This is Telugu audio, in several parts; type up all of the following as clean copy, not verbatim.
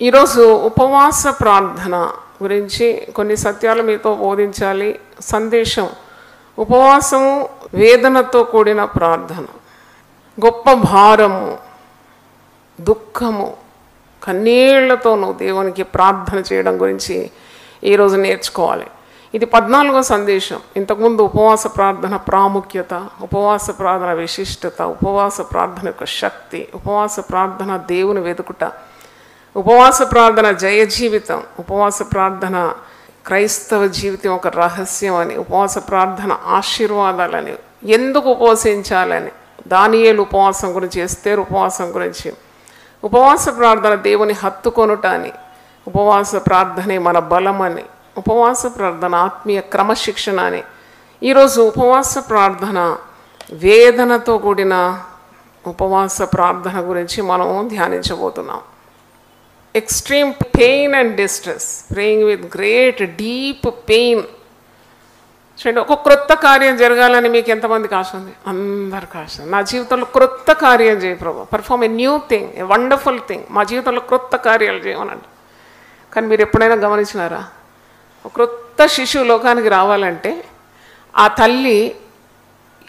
ఈరోజు ఉపవాస ప్రార్థన గురించి కొన్ని సత్యాలు మీతో బోధించాలి. సందేశం ఉపవాసము వేదనతో కూడిన ప్రార్థన, గొప్ప భారము, దుఃఖము, కన్నీళ్లతో నువ్వు దేవునికి ప్రార్థన చేయడం గురించి ఈరోజు నేర్చుకోవాలి. ఇది 14వ సందేశం. ఇంతకుముందు ఉపవాస ప్రార్థన ప్రాముఖ్యత, ఉపవాస ప్రార్థన విశిష్టత, ఉపవాస ప్రార్థన యొక్క శక్తి, ఉపవాస ప్రార్థన దేవుని వెతుకుట, ఉపవాస ప్రార్థన జయ జీవితం, ఉపవాస ప్రార్థన క్రైస్తవ జీవితం ఒక రహస్యం అని, ఉపవాస ప్రార్థన ఆశీర్వాదాలని, ఎందుకు ఉపవసించాలని, దానియేలు ఉపవాసం గురించి, ఎస్తేరు ఉపవాసం గురించి, ఉపవాస ప్రార్థన దేవుని హత్తుకొనుట అని, ఉపవాస ప్రార్థనే మన బలమని, ఉపవాస ప్రార్థన ఆత్మీయ క్రమశిక్షణ అని. ఈరోజు ఉపవాస ప్రార్థన వేదనతో కూడిన ఉపవాస ప్రార్థన గురించి మనం ధ్యానించబోతున్నాం. Extreme pain and distress, praying with great deep pain. చూడండి, ఒక క్రొత్త కార్యం జరగాలని మీకు ఎంతమందికి ఆశ ఉంది? అందరికి ఆశ. నా జీవితంలో క్రొత్త కార్యం చేయ ప్రభు, perform a new thing, a wonderful thing. మా జీవితంలో క్రొత్త కార్యాలు చేయమనండి. కానీ మీరు ఎప్పుడైనా గమనించినారా? ఒక క్రొత్త శిశువు లోకానికి రావాలంటే ఆ తల్లి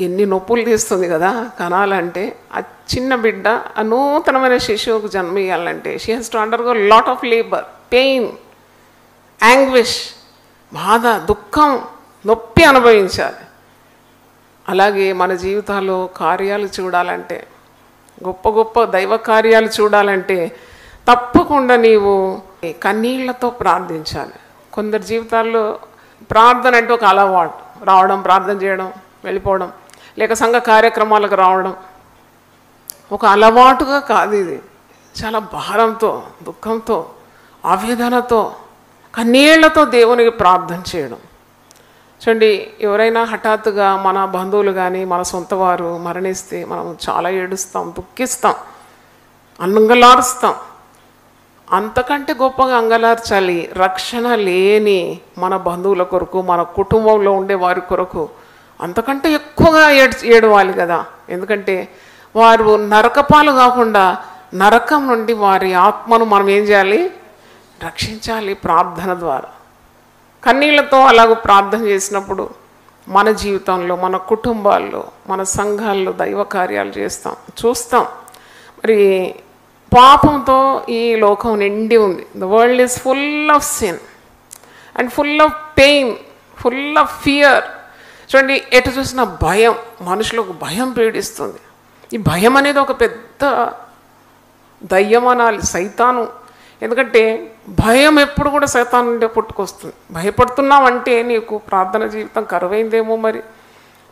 ఎన్ని నొప్పులు తీస్తుంది కదా కనాలంటే. ఆ చిన్న బిడ్డ, ఆ నూతనమైన శిశువుకు జన్మ ఇవ్వాలంటే she has to undergo lot of labour, pain, anguish, బాధ, దుఃఖం, నొప్పి అనుభవించాలి. అలాగే మన జీవితాల్లో కార్యాలు చూడాలంటే, గొప్ప గొప్ప దైవ కార్యాలు చూడాలంటే తప్పకుండా నీవు కన్నీళ్లతో ప్రార్థించాలి. కొందరి జీవితాల్లో ప్రార్థన అంటే ఒక అలవాటు, రావడం, ప్రార్థన చేయడం, వెళ్ళిపోవడం, లేక సంఘ కార్యక్రమాలకు రావడం ఒక అలవాటుగా కాదు. ఇది చాలా భారంతో, దుఃఖంతో, ఆవేదనతో, కన్నీళ్లతో దేవునికి ప్రార్థన చేయడం. చూడండి, ఎవరైనా హఠాత్తుగా మన బంధువులు కానీ మన సొంత వారు మరణిస్తే మనం చాలా ఏడుస్తాం, దుఃఖిస్తాం, అంగలారుస్తాం. అంతకంటే గొప్పగా అంగలార్చాలి రక్షణ లేని మన బంధువుల కొరకు, మన కుటుంబంలో ఉండే వారి కొరకు అంతకంటే ఎక్కువగా ఏడవాలి కదా. ఎందుకంటే వారు నరకపాలు కాకుండా నరకం నుండి వారి ఆత్మను మనం ఏం చేయాలి? రక్షించాలి ప్రార్థన ద్వారా. కన్నీళ్లతో అలాగ ప్రార్థన చేసినప్పుడు మన జీవితంలో, మన కుటుంబాల్లో, మన సంఘాల్లో దైవ కార్యాలు చేస్తాం, చూస్తాం. మరి పాపంతో ఈ లోకం నిండి ఉంది. The world is full of sin and full of pain, full of fear. చూడండి, ఎటు చూసిన భయం, మనుషులకు భయం పీడిస్తుంది. ఈ భయం అనేది ఒక పెద్ద దయ్యం అనాలి, సైతాను. ఎందుకంటే భయం ఎప్పుడు కూడా సైతాను నుండే పుట్టుకొస్తుంది. భయపడుతున్నావంటే నీకు ప్రార్థన జీవితం కరువైందేమో. మరి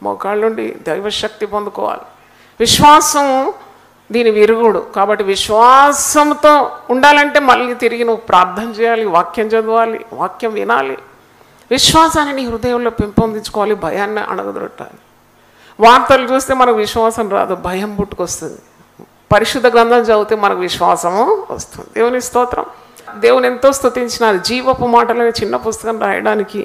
మోకాళ్ళ నుండి దైవశక్తి పొందుకోవాలి. విశ్వాసం దీని విరుగుడు. కాబట్టి విశ్వాసంతో ఉండాలంటే మళ్ళీ తిరిగి నువ్వు ప్రార్థన చేయాలి, వాక్యం చదవాలి, వాక్యం వినాలి. విశ్వాసాన్ని నీ హృదయంలో పెంపొందించుకోవాలి, భయాన్ని అణగదొట్టాలి. వార్తలు చూస్తే మనకు విశ్వాసం రాదు, భయం పుట్టుకొస్తుంది. పరిశుద్ధ గ్రంథం చదివితే మనకు విశ్వాసము వస్తుంది. దేవుని స్తోత్రం. దేవుని ఎంతో స్తుతించిన జీవపు మాటలని చిన్న పుస్తకం రాయడానికి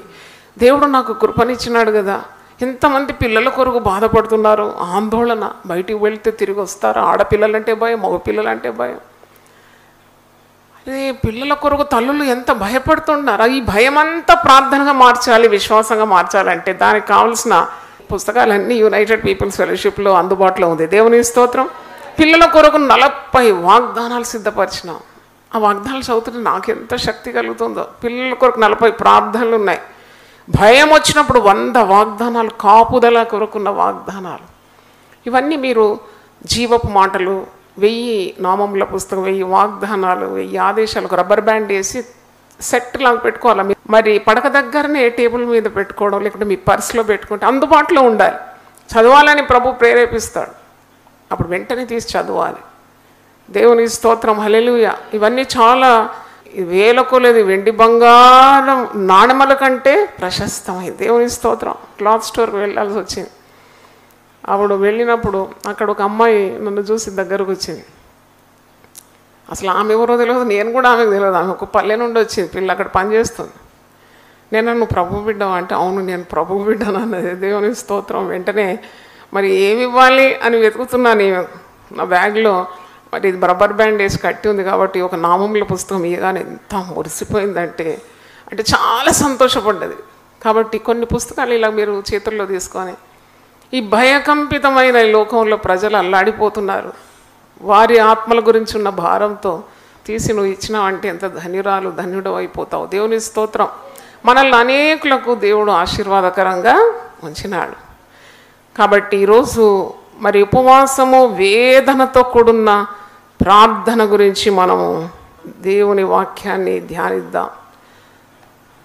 దేవుడు నాకు కృపనిచ్చినాడు కదా. ఎంతమంది పిల్లల కొరకు బాధపడుతున్నారు, ఆందోళన. బయటికి వెళ్తే తిరిగి వస్తారు. ఆడపిల్లలంటే భయం, మగపిల్లలంటే భయం. అదే పిల్లల కొరకు తల్లులు ఎంత భయపడుతున్నారు. ఈ భయం అంతా ప్రార్థనగా మార్చాలి, విశ్వాసంగా మార్చాలంటే దానికి కావాల్సిన పుస్తకాలన్నీ యునైటెడ్ పీపుల్స్ ఫెలోషిప్లో అందుబాటులో ఉంది. దేవుని స్తోత్రం. పిల్లల కొరకు 40 వాగ్దానాలు సిద్ధపరిచినాం. ఆ వాగ్దానాలు చదువుతుంటే నాకు ఎంత శక్తి కలుగుతుందో. పిల్లల కొరకు 40 ప్రార్థనలు ఉన్నాయి. భయం వచ్చినప్పుడు 100 వాగ్దానాలు, కాపుదల కొరకున్న వాగ్దానాలు. ఇవన్నీ మీరు జీవపు మాటలు, 1000 నామముల పుస్తకం, 1000 వాగ్దానాలు, 1000 ఆదేశాలకు రబ్బర్ బ్యాండ్ వేసి సెట్ లాగా పెట్టుకోవాలి. మరి పడక దగ్గరనే టేబుల్ మీద పెట్టుకోవడం, లేకుంటే మీ పర్సులో పెట్టుకుంటే అందుబాటులో ఉండాలి. చదవాలని ప్రభు ప్రేరేపిస్తాడు. అప్పుడు వెంటనే తీసి చదవాలి. దేవుని స్తోత్రం, హల్లెలూయా. ఇవన్నీ చాలా వేలకు లేదు, వెండి బంగారం నాణెముల కంటే ప్రశస్తమైంది. దేవుని స్తోత్రం. క్లాత్ స్టోర్కి వెళ్ళాల్సి వచ్చింది. అప్పుడు వెళ్ళినప్పుడు అక్కడ ఒక అమ్మాయి నన్ను చూసి దగ్గరకు వచ్చింది. అసలు ఆమె ఎవరో తెలియదు, నేను కూడా ఆమెకు తెలియదు. ఆమె ఒక పల్లె నుండి వచ్చింది, పిల్ల అక్కడ పనిచేస్తుంది. నేను నువ్వు ప్రభు బిడ్డవా అంటే, అవును నేను ప్రభు బిడ్డను అన్నది. దేవుని స్తోత్రం. వెంటనే మరి ఏమి ఇవ్వాలి అని వెతుకుతున్నాను. నా బ్యాగ్లో మరి ఇది రబ్బర్ బ్యాండ్ వేసి కట్టి ఉంది కాబట్టి ఒక నామముల పుస్తకం ఇయగానే ఎంత మురిసిపోయిందంటే అంటే చాలా సంతోషపడ్డది. కాబట్టి కొన్ని పుస్తకాలు ఇలా మీరు చేతుల్లో తీసుకొని ఈ భయకంపితమైన ఈ లోకంలో ప్రజలు అల్లాడిపోతున్నారు. వారి ఆత్మల గురించి ఉన్న భారంతో తీసి నువ్వు ఇచ్చినావంటే ఎంత ధన్యుడు అయిపోతావు. దేవుని స్తోత్రం. మనల్ని అనేకులకు దేవుడు ఆశీర్వాదకరంగా ఉంచినాడు. కాబట్టి ఈరోజు మరి ఉపవాసము వేదనతో కూడున్న ప్రార్థన గురించి మనము దేవుని వాక్యాన్ని ధ్యానిద్దాం.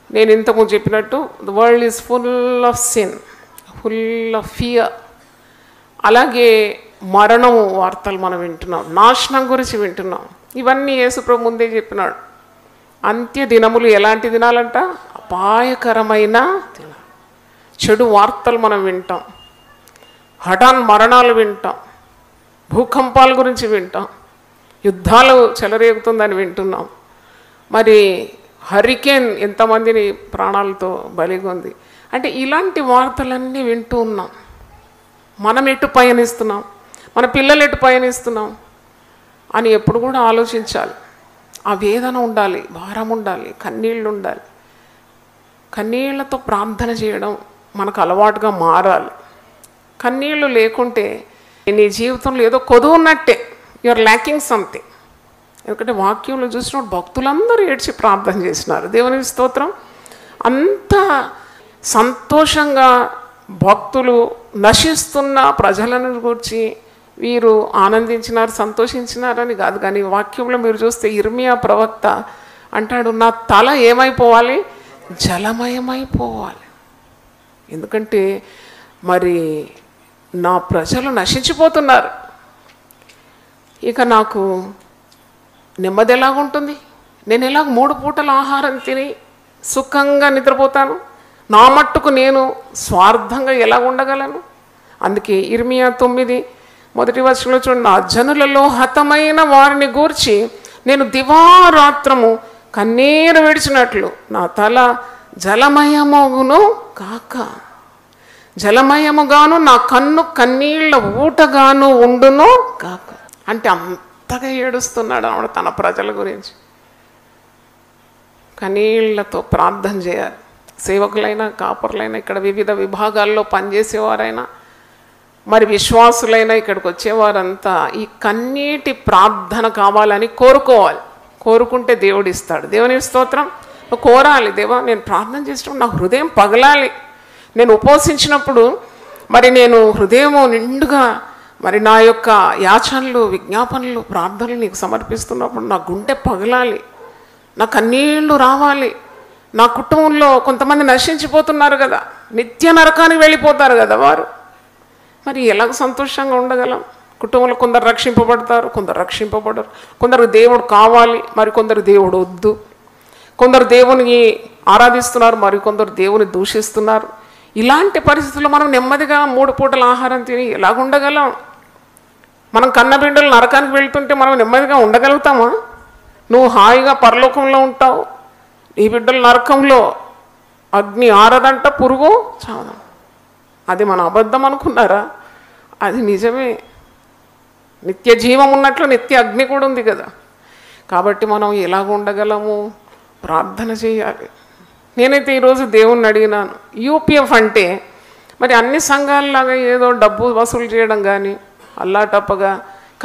నేను ఇంతకుముందు చెప్పినట్టు the world is full of sin, full of fear. అలాగే మరణం వార్తలు మనం వింటున్నాం, నాశనం గురించి వింటున్నాం. ఇవన్నీ యేసుప్రభు ముందే చెప్పినాడు. అంత్య దినములు ఎలాంటి దినాలంట? అపాయకరమైన దినాలు. చెడు వార్తలు మనం వింటాం, హఠాన్ మరణాలు వింటాం, భూకంపాల గురించి వింటాం, యుద్ధాలు చెలరేగుతుందని వింటున్నాం. మరి హరికేన్ ఎంతమందిని ప్రాణాలతో బలిగొంది. అంటే ఇలాంటి వార్తలన్నీ వింటూ ఉన్నాం. మనం ఎటు పయనిస్తున్నాం, మన పిల్లలు ఎటు పయనిస్తున్నాం అని ఎప్పుడు కూడా ఆలోచించాలి. ఆ వేదన ఉండాలి, భారం ఉండాలి, కన్నీళ్ళు ఉండాలి. కన్నీళ్లతో ప్రార్థన చేయడం మనకు అలవాటుగా మారాలి. కన్నీళ్ళు లేకుంటే నీ జీవితంలో ఏదో కొదువు ఉన్నట్టే, యూఆర్ ల్యాకింగ్ సంథింగ్. ఎందుకంటే వాక్యంలో చూసినప్పుడు భక్తులందరూ ఏడ్చి ప్రార్థన చేసినారు. దేవుని స్తోత్రం. అంత సంతోషంగా భక్తులు నశిస్తున్న ప్రజలను గురించి వీరు ఆనందించినారు, సంతోషించినారని కాదు. కానీ వాక్యంలో మీరు చూస్తే ఇర్మియా ప్రవక్త అంటాడు, నా తల ఏమైపోవాలి? జలమయమైపోవాలి. ఎందుకంటే మరి నా ప్రజలు నశించిపోతున్నారు. ఇక నాకు నెమ్మది ఎలాగుంటుంది? నేను ఎలాగ 3 పూటల ఆహారం తిని సుఖంగా నిద్రపోతాను? నా మట్టుకు నేను స్వార్థంగా ఎలా ఉండగలను? అందుకే ఇర్మియా 9 మొదటి వచనంలో చూడండి, నా జనులలో హతమైన వారిని గూర్చి నేను దివారాత్రము కన్నీరు విడిచినట్లు నా తల జలమయమగును కాక, జలమయముగాను నా కన్ను కన్నీళ్ల ఊటగాను ఉండును కాక. అంటే అంతగా ఏడుస్తున్నాడు ఆవిడ తన ప్రజల గురించి. కన్నీళ్లతో ప్రార్థన చేయాలి. సేవకులైనా, కాపరులైనా, ఇక్కడ వివిధ విభాగాల్లో పనిచేసేవారైనా, మరి విశ్వాసులైనా, ఇక్కడికి వచ్చేవారంతా ఈ కన్నీటి ప్రార్థన కావాలని కోరుకోవాలి. కోరుకుంటే దేవుడు ఇస్తాడు. దేవుని స్తోత్రం. కోరాలి, దేవా నేను ప్రార్థన చేసినప్పుడు నా హృదయం పగలాలి. నేను ఉపవసించినప్పుడు మరి నేను హృదయం నిండుగా మరి నా యొక్క యాచనలు, విజ్ఞాపనలు, ప్రార్థనలు నీకు సమర్పిస్తున్నప్పుడు నా గుండె పగలాలి, నా కన్నీళ్లు రావాలి. నా కుటుంబంలో కొంతమంది నశించిపోతున్నారు కదా, నిత్య నరకానికి వెళ్ళిపోతారు కదా వారు. మరి ఎలాగ సంతోషంగా ఉండగలం? కుటుంబంలో కొందరు రక్షింపబడతారు, కొందరు రక్షింపబడరు. కొందరు దేవుడు కావాలి, మరి కొందరు దేవుడు వద్దు. కొందరు దేవుని ఆరాధిస్తున్నారు, మరి కొందరు దేవుని దూషిస్తున్నారు. ఇలాంటి పరిస్థితుల్లో మనం నెమ్మదిగా 3 పూటల ఆహారం తిని ఎలాగ ఉండగలం? మనం కన్నబిడ్డలు నరకానికి వెళ్తుంటే మనం నెమ్మదిగా ఉండగలుగుతామా? నువ్వు హాయిగా పరలోకంలో ఉంటావు, నీ బిడ్డలు నరకంలో అగ్ని ఆరదంట, పురుగు చావదంట. అది మన అబద్ధం అనుకున్నారా? అది నిజమే. నిత్య జీవం ఉన్నట్లు నిత్య అగ్ని కూడా ఉంది కదా. కాబట్టి మనం ఎలాగ ఉండగలము? ప్రార్థన చేయాలి. నేనైతే ఈరోజు దేవుణ్ణి అడిగినాను. యూపీఎఫ్ అంటే మరి అన్ని సంఘాలలాగా ఏదో డబ్బు వసూలు చేయడం కానీ, అల్లాటప్పగా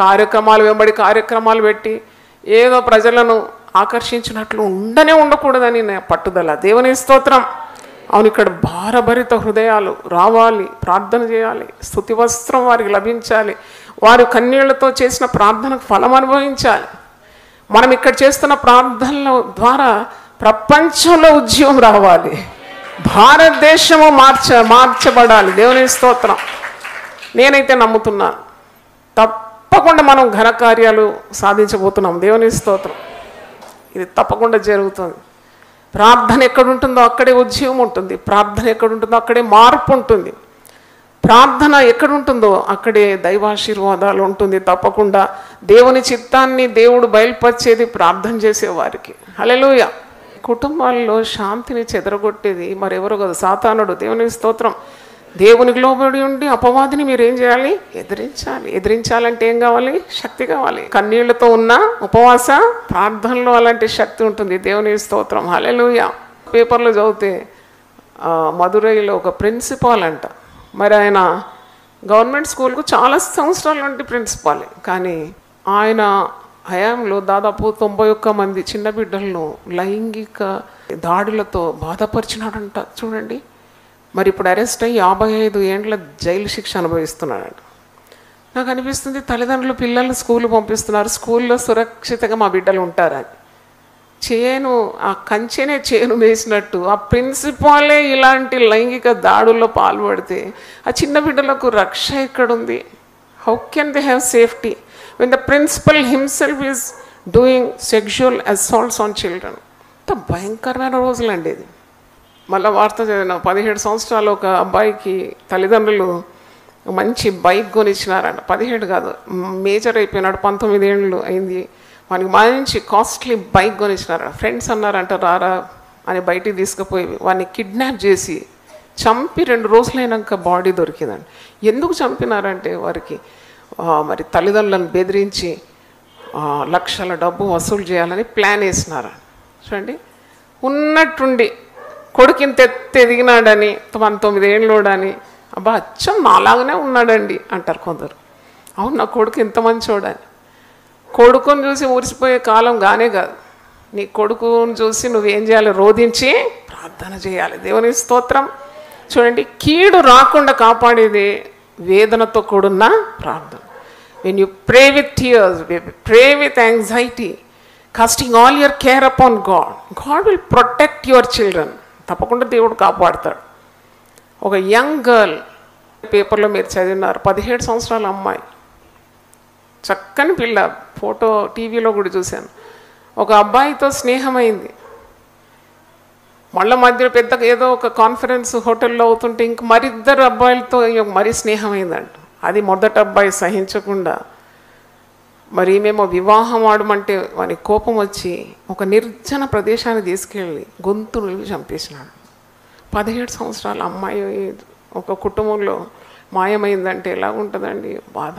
కార్యక్రమాలు వెంబడి కార్యక్రమాలు పెట్టి ఏదో ప్రజలను ఆకర్షించినట్లు ఉండకూడదని నా పట్టుదల. దేవుని స్తోత్రం. అవును, ఇక్కడ భారభరిత హృదయాలు రావాలి, ప్రార్థన చేయాలి, స్తుతి వస్త్రం వారికి లభించాలి, వారు కన్నీళ్లతో చేసిన ప్రార్థనకు ఫలం అనుభవించాలి. మనం ఇక్కడ చేస్తున్న ప్రార్థనల ద్వారా ప్రపంచంలో ఉద్యమం రావాలి, భారతదేశము మార్చబడాలి. దేవుని స్తోత్రం. నేనైతే నమ్ముతున్నాను, తప్పకుండా మనం ఘనకార్యాలు సాధించబోతున్నాం. దేవుని స్తోత్రం. ఇది తప్పకుండా జరుగుతుంది. ప్రార్థన ఎక్కడుంటుందో అక్కడే ఉద్యమం ఉంటుంది, ప్రార్థన ఎక్కడుంటుందో అక్కడే మార్పు ఉంటుంది, ప్రార్థన ఎక్కడుంటుందో అక్కడే దైవాశీర్వాదాలు ఉంటుంది. తప్పకుండా దేవుని చిత్తాన్ని దేవుడు బయలుపరిచేది ప్రార్థన చేసేవారికి. హల్లెలూయా. కుటుంబాల్లో శాంతిని చెదరగొట్టేది మరెవరో కదా, సాతానుడు. దేవుని స్తోత్రం. దేవునికి లోబడి ఉండి అపవాదిని మీరు ఏం చేయాలి? ఎదిరించాలి. ఎదిరించాలంటే ఏం కావాలి? శక్తి కావాలి. కన్నీళ్లతో ఉన్న ఉపవాస ప్రార్థనలో అలాంటి శక్తి ఉంటుంది. దేవుని స్తోత్రం, హల్లెలూయా. పేపర్లో చదివితే మదురైలో ఒక ప్రిన్సిపాల్ అంట, మరి ఆయన గవర్నమెంట్ స్కూల్కు చాలా సంవత్సరాల నుండి ప్రిన్సిపాలే, కానీ ఆయన హయాంలో దాదాపు 91 మంది చిన్న బిడ్డలను లైంగిక దాడులతో బాధపరిచినాడంట. చూడండి, మరి ఇప్పుడు అరెస్ట్ అయ్యి 55 ఏండ్ల జైలు శిక్ష అనుభవిస్తున్నాడు. నాకు అనిపిస్తుంది తల్లిదండ్రులు పిల్లల్ని స్కూల్ పంపిస్తున్నారు, స్కూల్లో సురక్షితంగా మా బిడ్డలు ఉంటారని. చేను ఆ కంచెనే చేను వేసినట్టు ఆ ప్రిన్సిపాలే ఇలాంటి లైంగిక దాడుల్లో పాల్పడితే ఆ చిన్న బిడ్డలకు రక్ష ఎక్కడుంది? How can they have safety when the principal himself is doing sexual assaults on children? అంత భయంకరమైన రోజులండి ఇది. మళ్ళీ వార్త చదివిన 17 సంవత్సరాలు ఒక అబ్బాయికి తల్లిదండ్రులు మంచి బైక్ కొనిచ్చినారంట. 17 కాదు, మేజర్ అయిపోయినాడు, 19 ఏళ్ళు అయింది. వానికి మంచి కాస్ట్లీ బైక్ కొనిచ్చినారు. ఫ్రెండ్స్ అన్నారంట రారా అని బయటికి తీసుకుపోయి వాడిని కిడ్నాప్ చేసి చంపి 2 రోజులైనాక బాడీ దొరికిందండి. ఎందుకు చంపినారంటే వారికి మరి తల్లిదండ్రులను బెదిరించి లక్షల డబ్బు వసూలు చేయాలని ప్లాన్ వేసినారు. చూడండి, ఉన్నట్టుండి కొడుకింత ఎదిగినాడని 19 ఏళ్ళోడని, అబ్బా అచ్చం నాలాగానే ఉన్నాడండి అంటారు కొందరు. అవును, నా కొడుకు ఇంత మంచోడని. కొడుకుని చూసి ఊరిసిపోయే కాలం కానే కాదు. నీ కొడుకుని చూసి నువ్వేం చేయాలి? రోధించి ప్రార్థన చేయాలి. దేవుని స్తోత్రం. చూడండి, కీడు రాకుండా కాపాడేది వేదనతో కూడున్న ప్రార్థన. When you pray with tears, pray with anxiety, casting all your care upon God, God will protect your children. తప్పకుండా దేవుడు కాపాడుతాడు. ఒక యంగ్ గర్ల్, పేపర్లో మీరు చదివినారు, 17 సంవత్సరాల అమ్మాయి, చక్కని పిల్ల, ఫోటో టీవీలో కూడా చూశాను. ఒక అబ్బాయితో స్నేహమైంది. మళ్ళీ మధ్యలో పెద్దగా ఏదో ఒక కాన్ఫరెన్స్ హోటల్లో అవుతుంటే ఇంక మరిద్దరు అబ్బాయిలతో మరీ స్నేహమైందంట. అది మొదటి అబ్బాయి సహించకుండా మరి మేము వివాహం ఆడమంటే వాని కోపం వచ్చి ఒక నిర్జన ప్రదేశాన్ని తీసుకెళ్ళి గొంతు నిలిపి చంపేసినాడు. 17 సంవత్సరాల అమ్మాయి ఒక కుటుంబంలో మాయమైందంటే ఎలా ఉంటుందండి బాధ.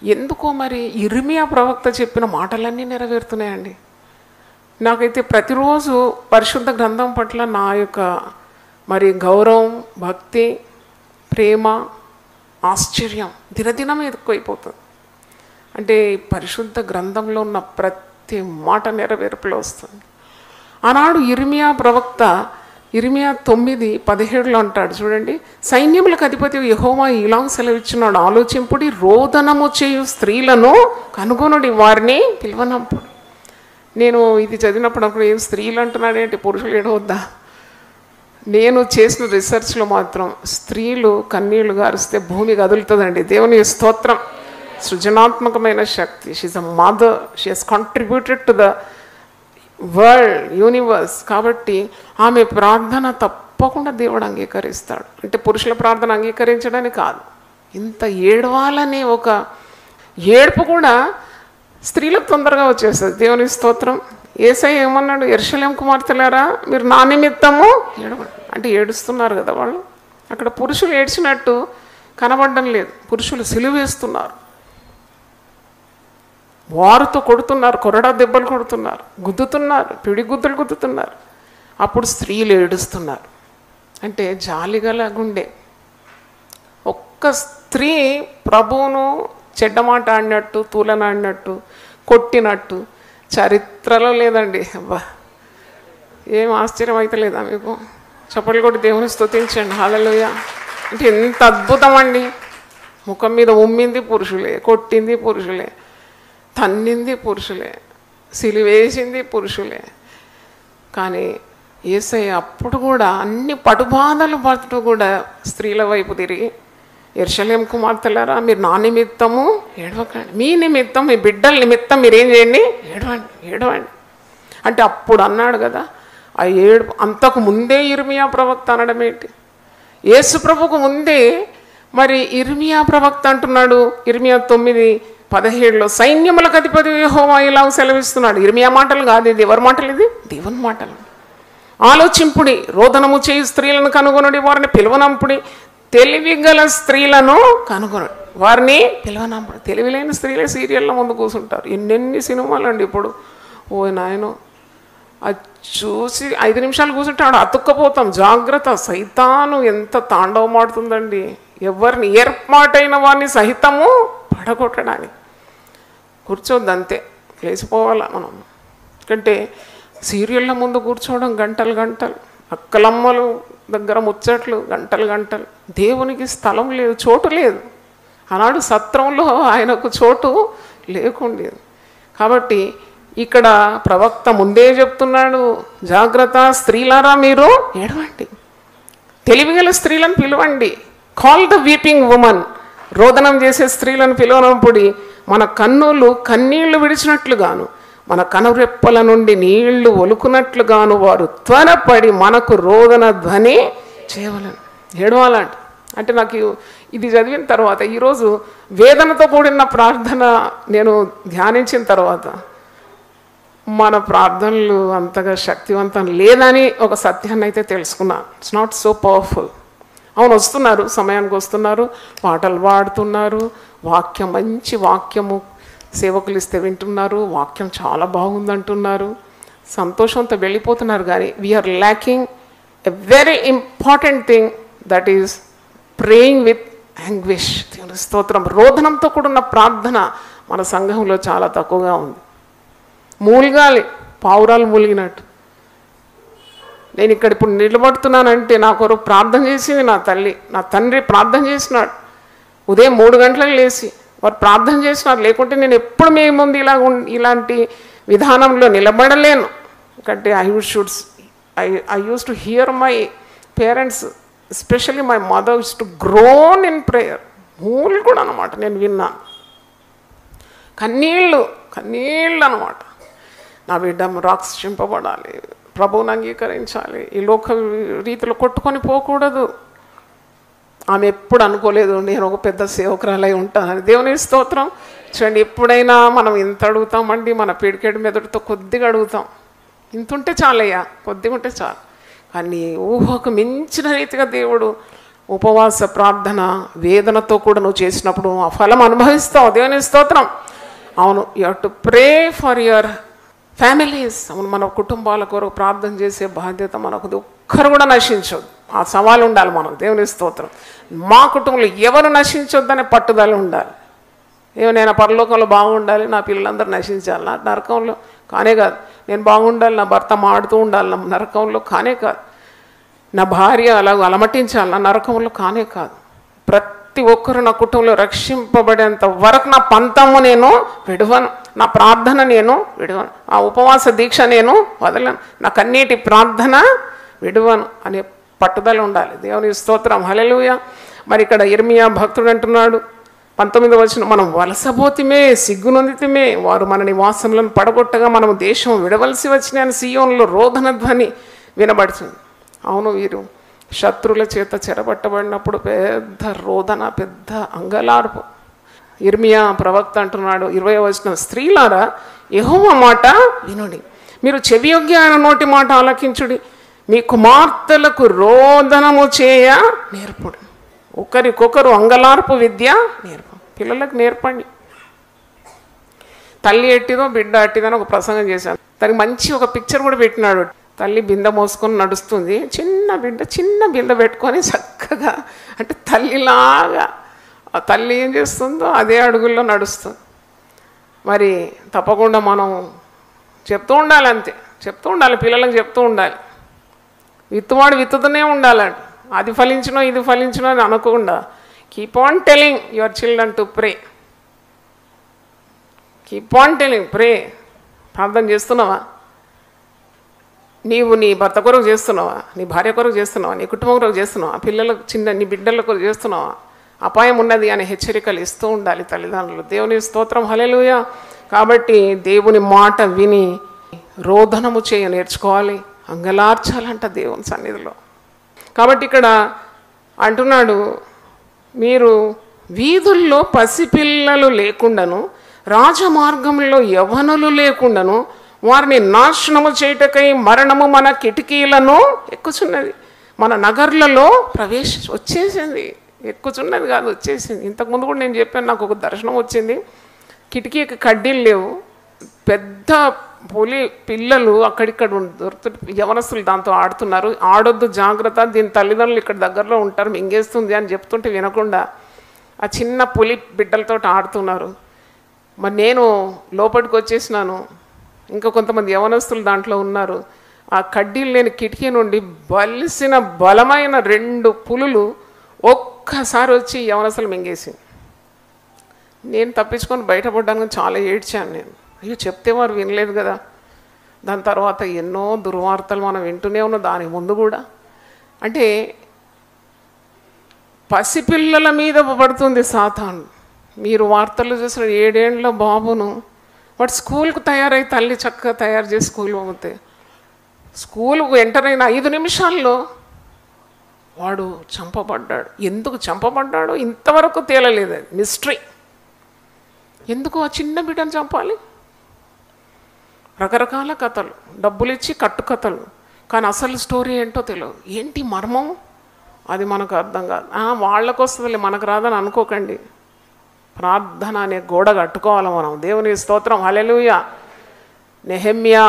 ఎందుకో మరి ఇర్మియా ప్రవక్త చెప్పిన మాటలన్నీ నెరవేరుతున్నాయండి. నాకైతే ప్రతిరోజు పరిశుద్ధ గ్రంథం పట్ల నా యొక్క మరి గౌరవం, భక్తి, ప్రేమ, ఆశ్చర్యం దినదినం ఎక్కువైపోతుంది. అంటే పరిశుద్ధ గ్రంథంలో ఉన్న ప్రతి మాట నెరవేర్పులో వస్తుంది. ఆనాడు ఇర్మియా ప్రవక్త ఇర్మియా 9:17 అంటాడు చూడండి, సైన్యములకు అధిపతి యెహోవా ఇలాగ సెలవిచ్చున్నాడు, ఆలోచింపుడి, రోదనము చేయు స్త్రీలను కనుగొనుడి, వారిని పిలువనంపుడు. నేను ఇది చదివినప్పుడు అప్పుడు ఏం స్త్రీలు అంటున్నాడేంటి, పురుషులు ఏడవద్దా? నేను చేసిన రీసెర్చ్లో మాత్రం స్త్రీలు కన్నీళ్లు గారిస్తే భూమి కదులుతుందండి. దేవుని స్తోత్రం. సృజనాత్మకమైన శక్తి. She is a mother, she has contributed to the world, universe. కాబట్టి ఆమె ప్రార్థన తప్పకుండా దేవుడు అంగీకరిస్తాడు. అంటే పురుషుల ప్రార్థన అంగీకరించడానికి కాదు, ఇంత ఏడవాలనే ఒక ఏడుపు కూడా స్త్రీలకు తొందరగా వచ్చేస్తుంది. దేవుని స్తోత్రం. యేసయ్య ఏమన్నాడు, యెరూషలేము కుమార్తెలారా మీరు నా నిమిత్తము ఏడవండి. అంటే ఏడుస్తున్నారు కదా వాళ్ళు. అక్కడ పురుషులు ఏడ్చినట్టు కనబడడం లేదు, పురుషులు సిలువేస్తున్నారు, వారుతో కొడుతున్నారు, కొరడా దెబ్బలు కొడుతున్నారు, గుద్దుతున్నారు, పిడిగుద్దులు గుద్దుతున్నారు. అప్పుడు స్త్రీలు ఏడుస్తున్నారు. అంటే జాలిగల గుండె. ఒక్క స్త్రీ ప్రభువును చెడ్డమాట ఆడినట్టు, తూలనాడినట్టు, కొట్టినట్టు చరిత్రలో లేదండి. అబ్బా, ఏం ఆశ్చర్యం అయితే లేదా మీకు? చప్పట్లు కొట్టి దేవుని స్తుతించండి. హల్లెలూయా. అంటే ఎంత అద్భుతం అండి. ముఖం మీద ఉమ్మింది పురుషులే, కొట్టింది పురుషులే, తన్నింది పురుషులే, సిలివేసింది పురుషులే. కానీ యేసయ్య అప్పుడు కూడా అన్ని పటుబాధలు పడుతూ కూడా స్త్రీల వైపు తిరిగి, యెరూషలేము కుమార్తెలారా మీరు నా నిమిత్తము ఏడవకండి, మీ నిమిత్తం, మీ బిడ్డల నిమిత్తం మీరేం చేయండి, ఏడవండి, ఏడవండి అంటే అప్పుడు అన్నాడు కదా. ఆ ఏడుపు అంతకు ముందే ఇర్మియా ప్రవక్త అనడం ఏంటి? యేసు ప్రభుకు ముందే మరి ఇర్మియా ప్రవక్త అంటున్నాడు. ఇర్మియా 9:17 సైన్యములకు అధిపతి యెహోవా ఇలా సెలవిస్తున్నాడు. ఇర్మియా మాటలు కాదు ఇది. ఎవరి మాటలు? ఇది దేవుని మాటలు. ఆలోచింపుడి, రోదనము చేయి స్త్రీలను కనుగొనుడి, వారిని పిలువనంపుడి, తెలివిగల స్త్రీలను కనుగొనుడి, వారిని పిలువనంపుడి. తెలివిలేని స్త్రీలే సీరియల్లో ముందు కూర్చుంటారు. ఎన్నెన్ని సినిమాలు అండి ఇప్పుడు. ఓ నాయనో, అది చూసి 5 నిమిషాలు కూర్చుంటాడు, అతుక్కపోతాం. జాగ్రత్త, సైతాను ఎంత తాండవమాడుతుందండి ఎవరిని, ఏర్పాటైన వారిని సహితము పడగొట్టడానికి. కూర్చోద్దంతే, లేచిపోవాలా మనం. ఎందుకంటే సీరియళ్ళ ముందు కూర్చోవడం గంటలు గంటలు, అక్కలమ్మలు దగ్గర ముచ్చట్లు గంటలు గంటలు. దేవునికి స్థలం లేదు, చోటు లేదు. ఆనాడు సత్రంలో ఆయనకు చోటు లేకుండేది. కాబట్టి ఇక్కడ ప్రవక్త ముందే చెప్తున్నాడు, జాగ్రత్త స్త్రీలారా మీరు ఏడవండి, తెలివిగల స్త్రీలను పిలవండి. కాల్ ద వీపింగ్ ఉమన్, రోదనం చేసే స్త్రీలను పిలవనప్పుడు మన కన్నులు కన్నీళ్లు విడిచినట్లుగాను, మన కనురెప్పల నుండి నీళ్లు ఒలుకున్నట్లుగాను వారు త్వరపడి మనకు రోదన ధ్వని చేయవలను. ఏడవాలంట. అంటే నాకు ఇది చదివిన తర్వాత, ఈరోజు వేదనతో కూడిన ప్రార్థన నేను ధ్యానించిన తర్వాత, మన ప్రార్థనలు అంతగా శక్తివంతం లేదని ఒక సత్యాన్ని అయితే తెలుసుకున్నాను. It's not so powerful. అవును, వస్తున్నారు, సమయానికి వస్తున్నారు, పాటలు పాడుతున్నారు, వాక్యం మంచి వాక్యము సేవకులు ఇస్తే వింటున్నారు, వాక్యం చాలా బాగుందంటున్నారు, సంతోషంతో వెళ్ళిపోతున్నారు. కానీ we are lacking a very important thing, that is praying with anguish. స్తోత్రం. రోదనంతో కూడిన ప్రార్థన మన సంఘంలో చాలా తక్కువగా ఉంది. మూలిగాలి, పావురాలు మూలిగినట్టు. నేను ఇక్కడ ఇప్పుడు నిలబడుతున్నానంటే నా కొరకు ప్రార్థన చేసింది నా తల్లి, నా తండ్రి ప్రార్థన చేసినాడు. ఉదయం 3 గంటలకు లేచి వారు ప్రార్థన చేసినారు. లేకుంటే నేను ఎప్పుడు మీ ముందు ఇలాంటి విధానంలో నిలబడలేను. ఎందుకంటే I used to hear my parents, especially my mother used to groan in prayer. మూలు కూడా అనమాట నేను విన్నాను. కన్నీళ్ళు అనమాట. నా బిడ్డ రక్షింపబడాలి, ప్రభువుని అంగీకరించాలి, ఈ లోక రీతిలో కొట్టుకొని పోకూడదు. ఆమె ఎప్పుడు అనుకోలేదు నేను ఒక పెద్ద సేవకురాలై ఉంటానని. దేవుని స్తోత్రం. చూడండి, ఎప్పుడైనా మనం ఇంత అడుగుతామండి, మన పిడికెడు మెదడుతో కొద్దిగా అడుగుతాం. ఇంత ఉంటే చాలయ్యా, కొద్దిగా ఉంటే చాలు. కానీ ఊహకు మించిన రీతిగా దేవుడు ఉపవాస ప్రార్థన వేదనతో కూడా నువ్వు చేసినప్పుడు ఆ ఫలం అనుభవిస్తావు. దేవుని స్తోత్రం. అవును, you have to pray for your families. అవును, మన కుటుంబాల కొరకు ప్రార్థన చేసే బాధ్యత మనకు. ఒక్కరు కూడా నశించొద్దు, ఆ సవాలు ఉండాలి మనకు. దేవుని స్తోత్రం. మా కుటుంబంలో ఎవరు నశించొద్దనే పట్టుదల ఉండాలి. నేను పరలోకంలో బాగుండాలి, నా పిల్లలందరూ నశించాలి, నా నరకంలో కానే కాదు. నేను బాగుండాలి, నా భర్త మాడుతూ ఉండాలి, నా నరకంలో కానే కాదు. నా భార్య అలాగ అలమటించాలి, నా నరకంలో కానే కాదు. ప్రతి ఒక్కరు నా కుటుంబంలో రక్షింపబడేంత వరకు నా పంతము నేను విడవను, నా ప్రార్థన నేను విడవను, ఆ ఉపవాస దీక్ష నేను వదలను, నా కన్నీటి ప్రార్థన విడవను అనే పట్టుదల ఉండాలి. దేవుని స్తోత్రం. హల్లెలూయా. మరి ఇక్కడ ఇర్మియా భక్తుడు అంటున్నాడు 19వ వచనం, మనం వలసపోతిమే, సిగ్గునొందితిమే, వారు మన నివాసములను పడగొట్టగా మనము దేశం విడవలసి వచ్చిన సీయోనులో రోదన ధ్వని వినబడుతుంది. అవును, వీరు శత్రువుల చేత చెరబట్టబడినప్పుడు పెద్ద రోదన, పెద్ద అంగలార్పు. ఇర్మియా ప్రవక్త అంటున్నాడు 20వ వచనం, స్త్రీలారా యెహోవా మాట వినుడి, మీరు చెవియొగ్గి ఆయన నోటి మాట ఆలకించుడి, మీ కుమార్తెలకు రోదనము చేయ నేర్పుడు. ఒకరికొకరు అంగలార్పు విద్య నేర్పు. పిల్లలకు నేర్పండి. తల్లి ఎట్టిదో బిడ్డ అట్టిదని ఒక ప్రసంగం చేశాను. దానికి మంచి ఒక పిక్చర్ కూడా పెట్టినాడు. తల్లి బిందె మోసుకొని నడుస్తుంది, చిన్న బిందె పెట్టుకొని చక్కగా, అంటే తల్లిలాగా ఆ తల్లి ఏం చేస్తుందో అదే అడుగుల్లో నడుస్తుంది. మరి తప్పకుండా మనం చెప్తూ ఉండాలి, అంతే చెప్తూ ఉండాలి, పిల్లలకు చెప్తూ ఉండాలి. విత్తువాడు విత్తుతూనే ఉండాలంట. అది ఫలించినో ఇది ఫలించినో అని అనకుండా keep on telling your children to pray. Keep on telling, pray. ప్రార్థన చేస్తున్నావా? నీవు నీ భర్త కొరకు చేస్తున్నావా? నీ భార్య కొరకు చేస్తున్నావా? నీ కుటుంబం కొరకు చేస్తున్నావా? పిల్లలకు నీ బిడ్డల కొరకు చేస్తున్నావా? అపాయం ఉన్నది అనే హెచ్చరికలు ఇస్తూ ఉండాలి తల్లిదండ్రులు. దేవుని స్తోత్రం. హల్లెలూయా. కాబట్టి దేవుని మాట విని రోదనము చేయ నేర్చుకోవాలి, అంగలార్చాలంట దేవుని సన్నిధిలో. కాబట్టి ఇక్కడ అంటున్నాడు, మీరు వీధుల్లో పసిపిల్లలు లేకుండాను, రాజమార్గంలో యవ్వనులు లేకుండాను వారిని నాశనము చేయుటకై మరణము మన కిటికీలను ఎక్కుచున్నది. మన నగర్లలో వచ్చేసింది. ఎక్కుచున్నది కాదు, వచ్చేసింది. ఇంతకుముందు కూడా నేను చెప్పాను, నాకు ఒక దర్శనం వచ్చింది. కిటికీకి కడ్డీలు లేవు, పెద్ద పులి పిల్లలు అక్కడిక్కడ దొరుకుతుంది, యవనస్తులు దాంతో ఆడుతున్నారు. ఆడొద్దు, జాగ్రత్త, దీని తల్లిదండ్రులు ఇక్కడ దగ్గరలో ఉంటారు, మింగేస్తుంది అని చెప్తుంటే వినకుండా ఆ చిన్న పులి బిడ్డలతో ఆడుతున్నారు. మరి నేను లోపలికి వచ్చేసినాను, ఇంకా కొంతమంది యవనస్తులు దాంట్లో ఉన్నారు. ఆ కడ్డీలు లేని కిటికీ నుండి బలిసిన బలమైన 2 పులులు ఒక్కసారి వచ్చి యవనస్తులు మింగేసి, నేను తప్పించుకొని బయటపడ్డానికి చాలా ఏడ్చాను. నేను అయ్యో చెప్తే వారు వినలేదు కదా. దాని తర్వాత ఎన్నో దుర్వార్తలు మనం వింటూనే ఉన్నాం. దాని ముందు కూడా అంటే పసిపిల్లల మీద పడుతుంది సాతాను. మీరు వార్తలు చూసిన 7 ఏళ్ల బాబును వాడు స్కూల్కు తయారై తల్లి చక్కగా తయారు చేసి స్కూల్ పంపితే స్కూల్కు ఎంటర్ అయిన 5 నిమిషాల్లో వాడు చంపబడ్డాడు. ఎందుకు చంపబడ్డాడో ఇంతవరకు తేలలేదు, అది మిస్టరీ. ఎందుకు ఆ చిన్న బిడ్డను చంపాలి? రకరకాల కథలు, డబ్బులు ఇచ్చి కట్టుకథలు, కానీ అసలు స్టోరీ ఏంటో తెలియదు. ఏంటి మర్మం అది మనకు అర్థం కాదు. వాళ్ళకు వస్తుందిలే, మనకు రాదని అనుకోకండి. ప్రార్థన అనే గోడ కట్టుకోవాలి మనం. దేవుని స్తోత్రం, హల్లెలూయా. నెహెమ్యా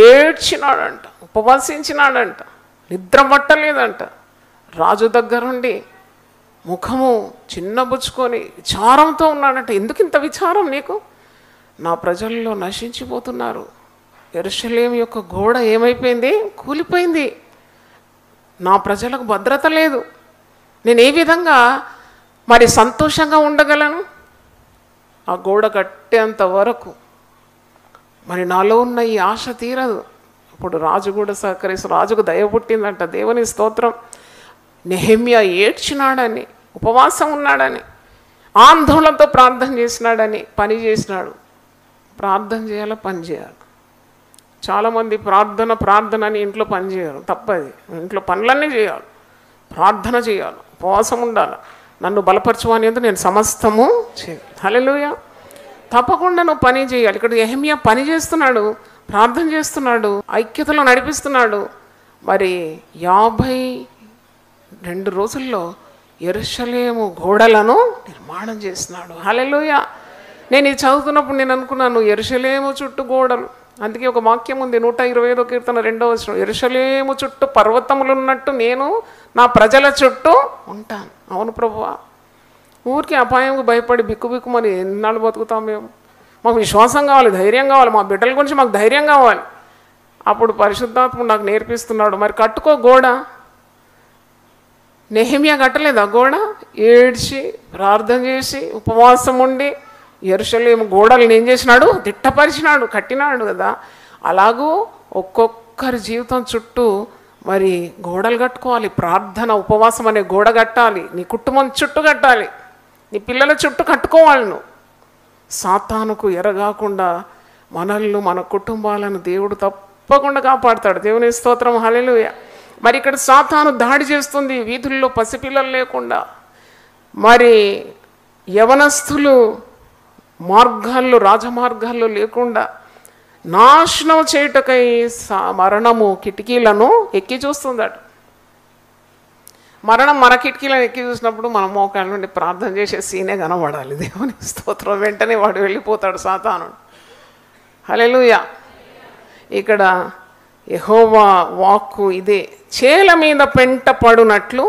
ఏడ్చినాడంట, ఉపవాసించినాడంట, నిద్ర పట్టలేదంట. రాజు దగ్గరుండి ముఖము చిన్నబుచ్చుకొని విచారంతో ఉన్నాడంట. ఎందుకు ఇంత విచారం నీకు? నా ప్రజల్లో నశించిపోతున్నారు, యెరూషలేము యొక్క గోడ ఏమైపోయింది? కూలిపోయింది. నా ప్రజలకు భద్రత లేదు. నేను ఏ విధంగా మరి సంతోషంగా ఉండగలను? ఆ గోడ కట్టేంత వరకు మరి నాలో ఉన్న ఈ ఆశ తీరదు. ఇప్పుడు రాజు కూడా సహకరిస్తూ రాజుకు దయ పుట్టిందంట. దేవుని స్తోత్రం. నెహెమ్యా ఏడ్చినాడని, ఉపవాసం ఉన్నాడని, ఆందోళనతో ప్రార్థన చేసినాడని, పని చేసినాడు. ప్రార్థన చేయాలి, పని చేయాలి. చాలామంది ప్రార్థన అని ఇంట్లో పని చేయరు, తప్పది. ఇంట్లో పనులన్నీ చేయాలి, ప్రార్థన చేయాలి, ఉపవాసం ఉండాలి. నన్ను బలపరచువనేది నేను సమస్తము చేయాలి. హల్లెలూయా. తప్పకుండా నువ్వు పని చేయాలి. ఇక్కడ నెహెమ్యా పని చేస్తున్నాడు, ప్రార్థన చేస్తున్నాడు, ఐక్యతలో నడిపిస్తున్నాడు. మరి 52 రోజుల్లో యెరూషలేము గోడలను నిర్మాణం చేస్తున్నాడు. హల్లెలూయా. నేను ఇది చదువుతున్నప్పుడు నేను అనుకున్నాను, యెరూషలేము చుట్టూ గోడలు. అందుకే ఒక వాక్యం ఉంది, 125వ కీర్తన 2వ వచనం, యెరూషలేము చుట్టూ పర్వతములు ఉన్నట్టు నేను నా ప్రజల చుట్టూ ఉంటాను. అవును ప్రభువా. ఊరికి అపాయంకు భయపడి బిక్కుమని ఎన్నాళ్ళు బతుకుతాం మేము? మాకు విశ్వాసం కావాలి, ధైర్యం కావాలి, మా బిడ్డల గురించి మాకు ధైర్యం కావాలి. అప్పుడు పరిశుద్ధాత్ముడు నాకు నేర్పిస్తున్నాడు, మరి కట్టుకో గోడ. నెహెమ్యా కట్టలేదు ఆ గోడ. ఏడ్చి ప్రార్థన చేసి ఉపవాసం ఉండి యెరూషలేము గోడలను ఏం చేసినాడు? దిట్టపరిచినాడు, కట్టినాడు కదా. అలాగూ ఒక్కొక్కరి జీవితం చుట్టూ మరి గోడలు కట్టుకోవాలి. ప్రార్థన, ఉపవాసం అనే గోడ కట్టాలి. నీ కుటుంబం చుట్టూ కట్టాలి, నీ పిల్లల చుట్టూ కట్టుకోవాలి. నువ్వు సాతానుకు ఎరగాకుండా మనల్ని, మన కుటుంబాలను దేవుడు తప్పకుండా కాపాడుతాడు. దేవుని స్తోత్రం, హల్లెలూయా. మరి ఇక్కడ సాతాను దాడి చేస్తుంది, వీధుల్లో పసిపిల్లలు లేకుండా, మరి యవనస్తులు మార్గాల్లో, రాజమార్గాల్లో లేకుండా నాశనం చేయుటకై మరణము కిటికీలను ఎక్కి చూస్తుందట. మరణం మన కిటికీలను ఎక్కి చూసినప్పుడు మన మోకాళ్ళ నుండి ప్రార్థన చేసే సీనే కనబడాలి. దేవుని స్తోత్రం. వెంటనే వాడు వెళ్ళిపోతాడు సాతాను. హల్లెలూయా. ఇక్కడ యెహోవా వాక్కు ఇదే, చేల మీద పెంట పడునట్లు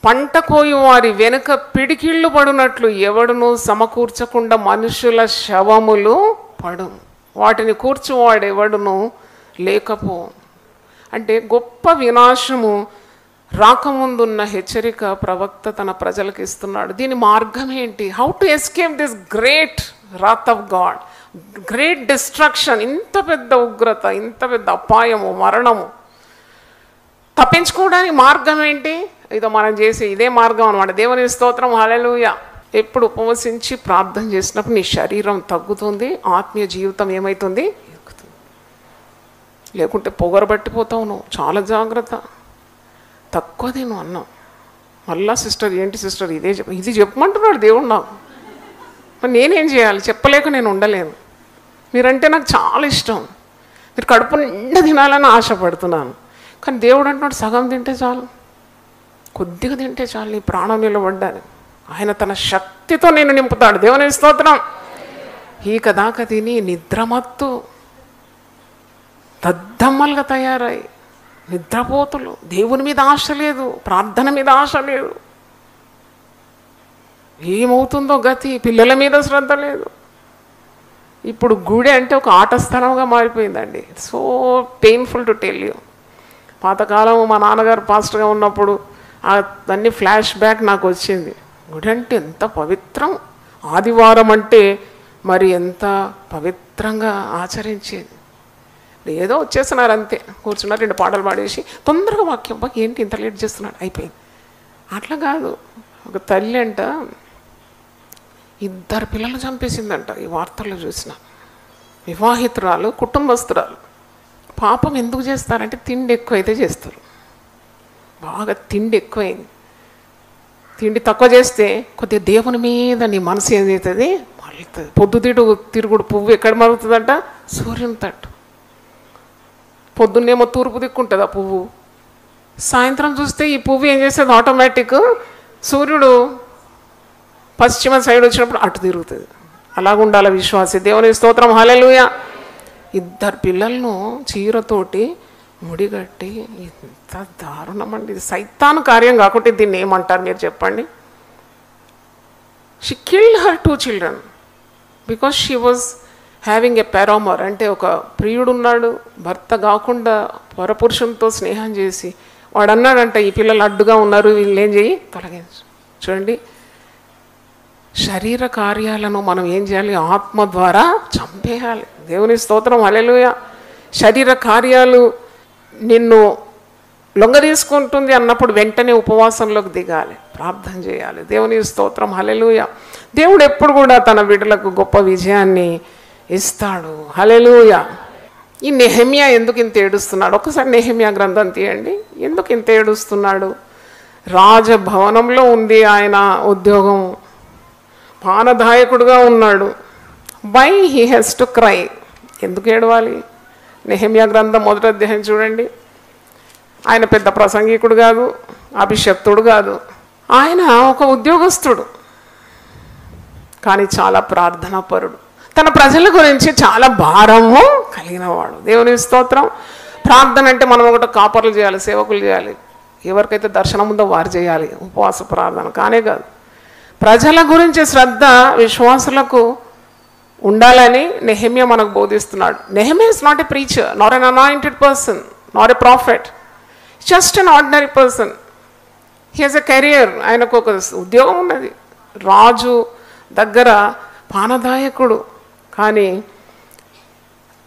పంట కోయి వారి వెనుక పిడికిళ్ళు పడునట్లు ఎవడును సమకూర్చకుండా మనుషుల శవములు పడు, వాటిని కూర్చువాడెవడును లేకపో. అంటే గొప్ప వినాశము రాకముందున్న హెచ్చరిక ప్రవక్త తన ప్రజలకు ఇస్తున్నాడు. దీని మార్గం ఏంటి? How to escape this great Rath of God, great destruction. ఇంత పెద్ద ఉగ్రత, ఇంత పెద్ద అపాయము, మరణము తప్పించుకోవడానికి మార్గం ఏంటి? ఇదో మనం చేసే ఇదే మార్గం అన్నమాట. దేవుని స్తోత్రం, హల్లెలూయా. ఎప్పుడు ఉపవసించి ప్రార్థన చేసినప్పుడు నీ శరీరం తగ్గుతుంది, ఆత్మీయ జీవితం ఏమవుతుంది? ఎక్కుతుంది. లేకుంటే పొగరబట్టిపోతావు నువ్వు. చాలా జాగ్రత్త. తక్కువదే నువ్వు అన్నావు. మళ్ళా సిస్టర్, ఏంటి సిస్టర్ ఇది చెప్పమంటున్నాడు దేవుడు నాకు. మరి నేనేం చేయాలి? చెప్పలేక నేను ఉండలేను. మీరంటే నాకు చాలా ఇష్టం, మీరు కడుపు నిండా తినాలని ఆశపడుతున్నాను. కానీ దేవుడు అంటున్నాడు సగం తింటే చాలు, కొద్దిగా తింటే చాలు నీ ప్రాణం నిలబడ్డాను. ఆయన తన శక్తితో నేను నింపుతాడు. దేవుని స్తోత్రం. ఈక దాకా తిని నిద్రమత్తు దద్దమ్మలుగా తయారై నిద్రపోతులు. దేవుని మీద ఆశ లేదు, ప్రార్థన మీద ఆశ లేదు. ఏమవుతుందో గతి, పిల్లల మీద శ్రద్ధ లేదు. ఇప్పుడు గుడి అంటే ఒక ఆట స్థలంగా మారిపోయిందండి. So painful to tell you. పాతకాలం మా నాన్నగారు పాస్టర్గా ఉన్నప్పుడు అన్ని ఫ్లాష్ బ్యాక్ నాకు వచ్చింది. గుడి అంటే ఎంత పవిత్రం, ఆదివారం అంటే మరి ఎంత పవిత్రంగా ఆచరించేది. ఏదో వచ్చేస్తున్నారు అంతే, కూర్చున్నారు, 2 పాటలు పాడేసి తొందరగా వాక్యం బాగా ఏంటి ఇంత లేట్ చేస్తున్నాడు అయిపోయింది. అట్లా కాదు. ఒక తల్లి అంట 2 పిల్లలు చంపేసిందంట. ఈ వార్తల్లో చూసిన వివాహితురాలు, కుటుంబస్తురాలు. పాపం ఎందుకు చేస్తారంటే తిండి ఎక్కువైతే చేస్తారు. బాగా తిండి ఎక్కువైంది. తిండి తక్కువ చేస్తే కొద్దిగా దేవుని మీద నీ మనసు ఏదవుతుంది మళ్ళీ తిరుగుడు పువ్వు ఎక్కడ మరుగుతుందంట, సూర్యుని తట్టు. పొద్దున్నేమో తూర్పు దిక్కుంటుంది ఆ పువ్వు, సాయంత్రం చూస్తే ఈ పువ్వు ఏం చేస్తుంది ఆటోమేటిక్ సూర్యుడు పశ్చిమ సైడ్ వచ్చినప్పుడు అటు తిరుగుతుంది. అలాగుండాల విశ్వాసి. దేవుని స్తోత్రం. హల్లెలూయా. 2 పిల్లలను చీరతోటి ముడిగట్టి, ఇంత దారుణం అండి. ఇది సైతాను కార్యం కాకుంటే దీన్ని ఏమంటారు మీరు చెప్పండి? She killed her 2 children because she was having a paramour. అంటే ఒక ప్రియుడు ఉన్నాడు, భర్త కాకుండా పరపురుషునితో స్నేహం చేసి వాడు అన్నాడంట ఈ పిల్లలు అడ్డుగా ఉన్నారు, వీళ్ళు ఏం చేయి తొలగించు. చూడండి, శరీర కార్యాలను మనం ఏం చేయాలి? ఆత్మ ద్వారా చంపేయాలి. దేవుని స్తోత్రం. హల్లెలూయా. శరీర కార్యాలు నిన్ను లొంగ తీసుకుంటుంది అన్నప్పుడు వెంటనే ఉపవాసంలోకి దిగాలి, ప్రార్థన చేయాలి. దేవుని స్తోత్రం. హల్లెలూయా. దేవుడు ఎప్పుడు కూడా తన బిడ్డలకు గొప్ప విజయాన్ని ఇస్తాడు. హల్లెలూయా. ఈ నెహెమ్యా ఎందుకు ఇంత ఏడుస్తున్నాడు? ఒకసారి నెహెమ్యా గ్రంథం తీయండి. ఎందుకు ఇంత ఏడుస్తున్నాడు? రాజభవనంలో ఉంది ఆయన ఉద్యోగం, పానదాయకుడుగా ఉన్నాడు. Why he has to cry? ఎందుకు ఏడవాలి? నెహెమ్యా గ్రంథం 1వ అధ్యాయం చూడండి. ఆయన పెద్ద ప్రసంగికుడు కాదు, అభిషక్తుడు కాదు, ఆయన ఒక ఉద్యోగస్తుడు, కానీ చాలా ప్రార్థనాపరుడు. తన ప్రజల గురించి చాలా భారము కలిగినవాడు. దేవుని స్తోత్రం. ప్రార్థన అంటే మనం ఒకటి కాపర్లు చేయాలి, సేవకులు చేయాలి, ఎవరికైతే దర్శనం ఉందో వారు చేయాలి ఉపవాస ప్రార్థన, కానే కాదు. ప్రజల గురించి శ్రద్ధ విశ్వాసులకు ఉండాలని నెహెమ్యా మనకు బోధిస్తున్నాడు. Nehemiah is not a preacher, not an anointed person, not a prophet, just an ordinary person. He has a career. ఆయనకు ఒక ఉద్యోగం ఉన్నది, రాజు దగ్గర పానదాయకుడు. కానీ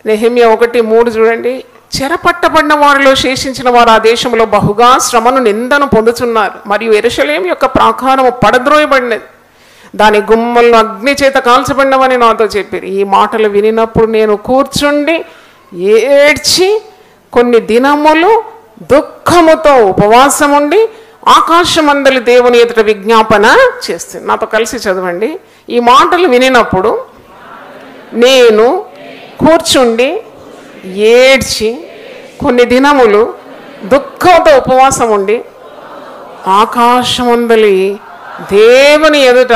నెహెమ్యా 1:3 చూడండి. చెరపట్టబడిన వారిలో శేషించిన వారు ఆ దేశంలో బహుగా శ్రమను నిందను పొందుతున్నారు, మరియు యెరూషలేము యొక్క ప్రాకారము పడద్రోయబడినది, దాని గుమ్మలను అగ్ని చేత కాల్చబడినవని నాతో చెప్పారు. ఈ మాటలు వినినప్పుడు నేను కూర్చుండి ఏడ్చి కొన్ని దినములు దుఃఖముతో ఉపవాసం ఉండి ఆకాశమందలి దేవుని ఎదుట విజ్ఞాపన చేస్తుంది. నాతో కలిసి చదవండి. ఈ మాటలు వినినప్పుడు నేను కూర్చుండి ఏడ్చి కొన్ని దినములు దుఃఖంతో ఉపవాసం ఉండి ఆకాశమందలి దేవుని ఎదుట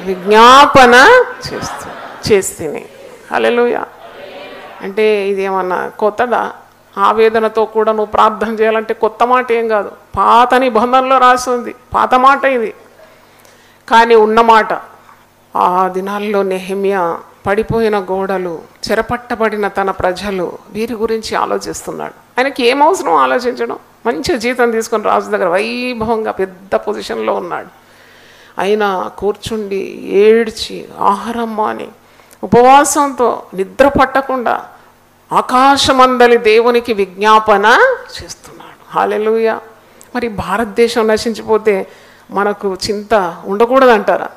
విజ్ఞాపన చేస్తుంది. హల్లెలూయా. అంటే ఇదేమన్నా కొత్తదా? ఆవేదనతో కూడా నువ్వు ప్రార్థన చేయాలంటే కొత్త మాట ఏం కాదు, పాత నిబంధనలో రాసి ఉంది, పాత మాట ఇది. కానీ ఉన్నమాట. ఆ దినాల్లో నెహెమ్యా పడిపోయిన గోడలు, చెరపట్టబడిన తన ప్రజలు, వీరి గురించి ఆలోచిస్తున్నాడు. ఆయనకి ఏం అవసరం ఆలోచించడం? మంచి జీతం తీసుకొని రాజు దగ్గర వైభవంగా పెద్ద పొజిషన్లో ఉన్నాడు. అయినా కూర్చుండి ఏడ్చి ఆహారం మాని ఉపవాసంతో నిద్ర పట్టకుండా ఆకాశమందలి దేవునికి విజ్ఞాపన చేస్తున్నాడు. హల్లెలూయా. మరి భారతదేశం నశించిపోతే మనకు చింత ఉండకూడదంటారా?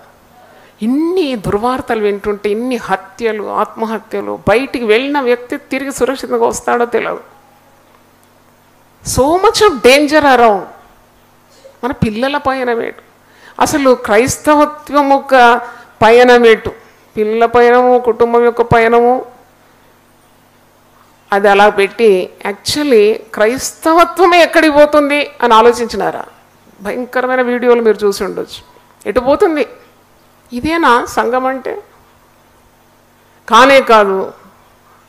ఇన్ని దుర్వార్తలు వింటుంటే, ఇన్ని హత్యలు, ఆత్మహత్యలు, బయటికి వెళ్ళిన వ్యక్తి తిరిగి సురక్షితంగా వస్తాడో తెలియదు. So much of danger around. మన పిల్లల పయనమేటు, అసలు క్రైస్తవత్వం యొక్క పయనమేటు, పిల్లల పయనము, కుటుంబం యొక్క పయనము అది అలా పెట్టి యాక్చువల్లీ క్రైస్తవత్వమే ఎక్కడికి పోతుంది అని ఆలోచించినారా? భయంకరమైన వీడియోలు మీరు చూసి ఉండొచ్చు. ఎటు పోతుంది? ఇదేనా సంఘం అంటే? కానే కాదు.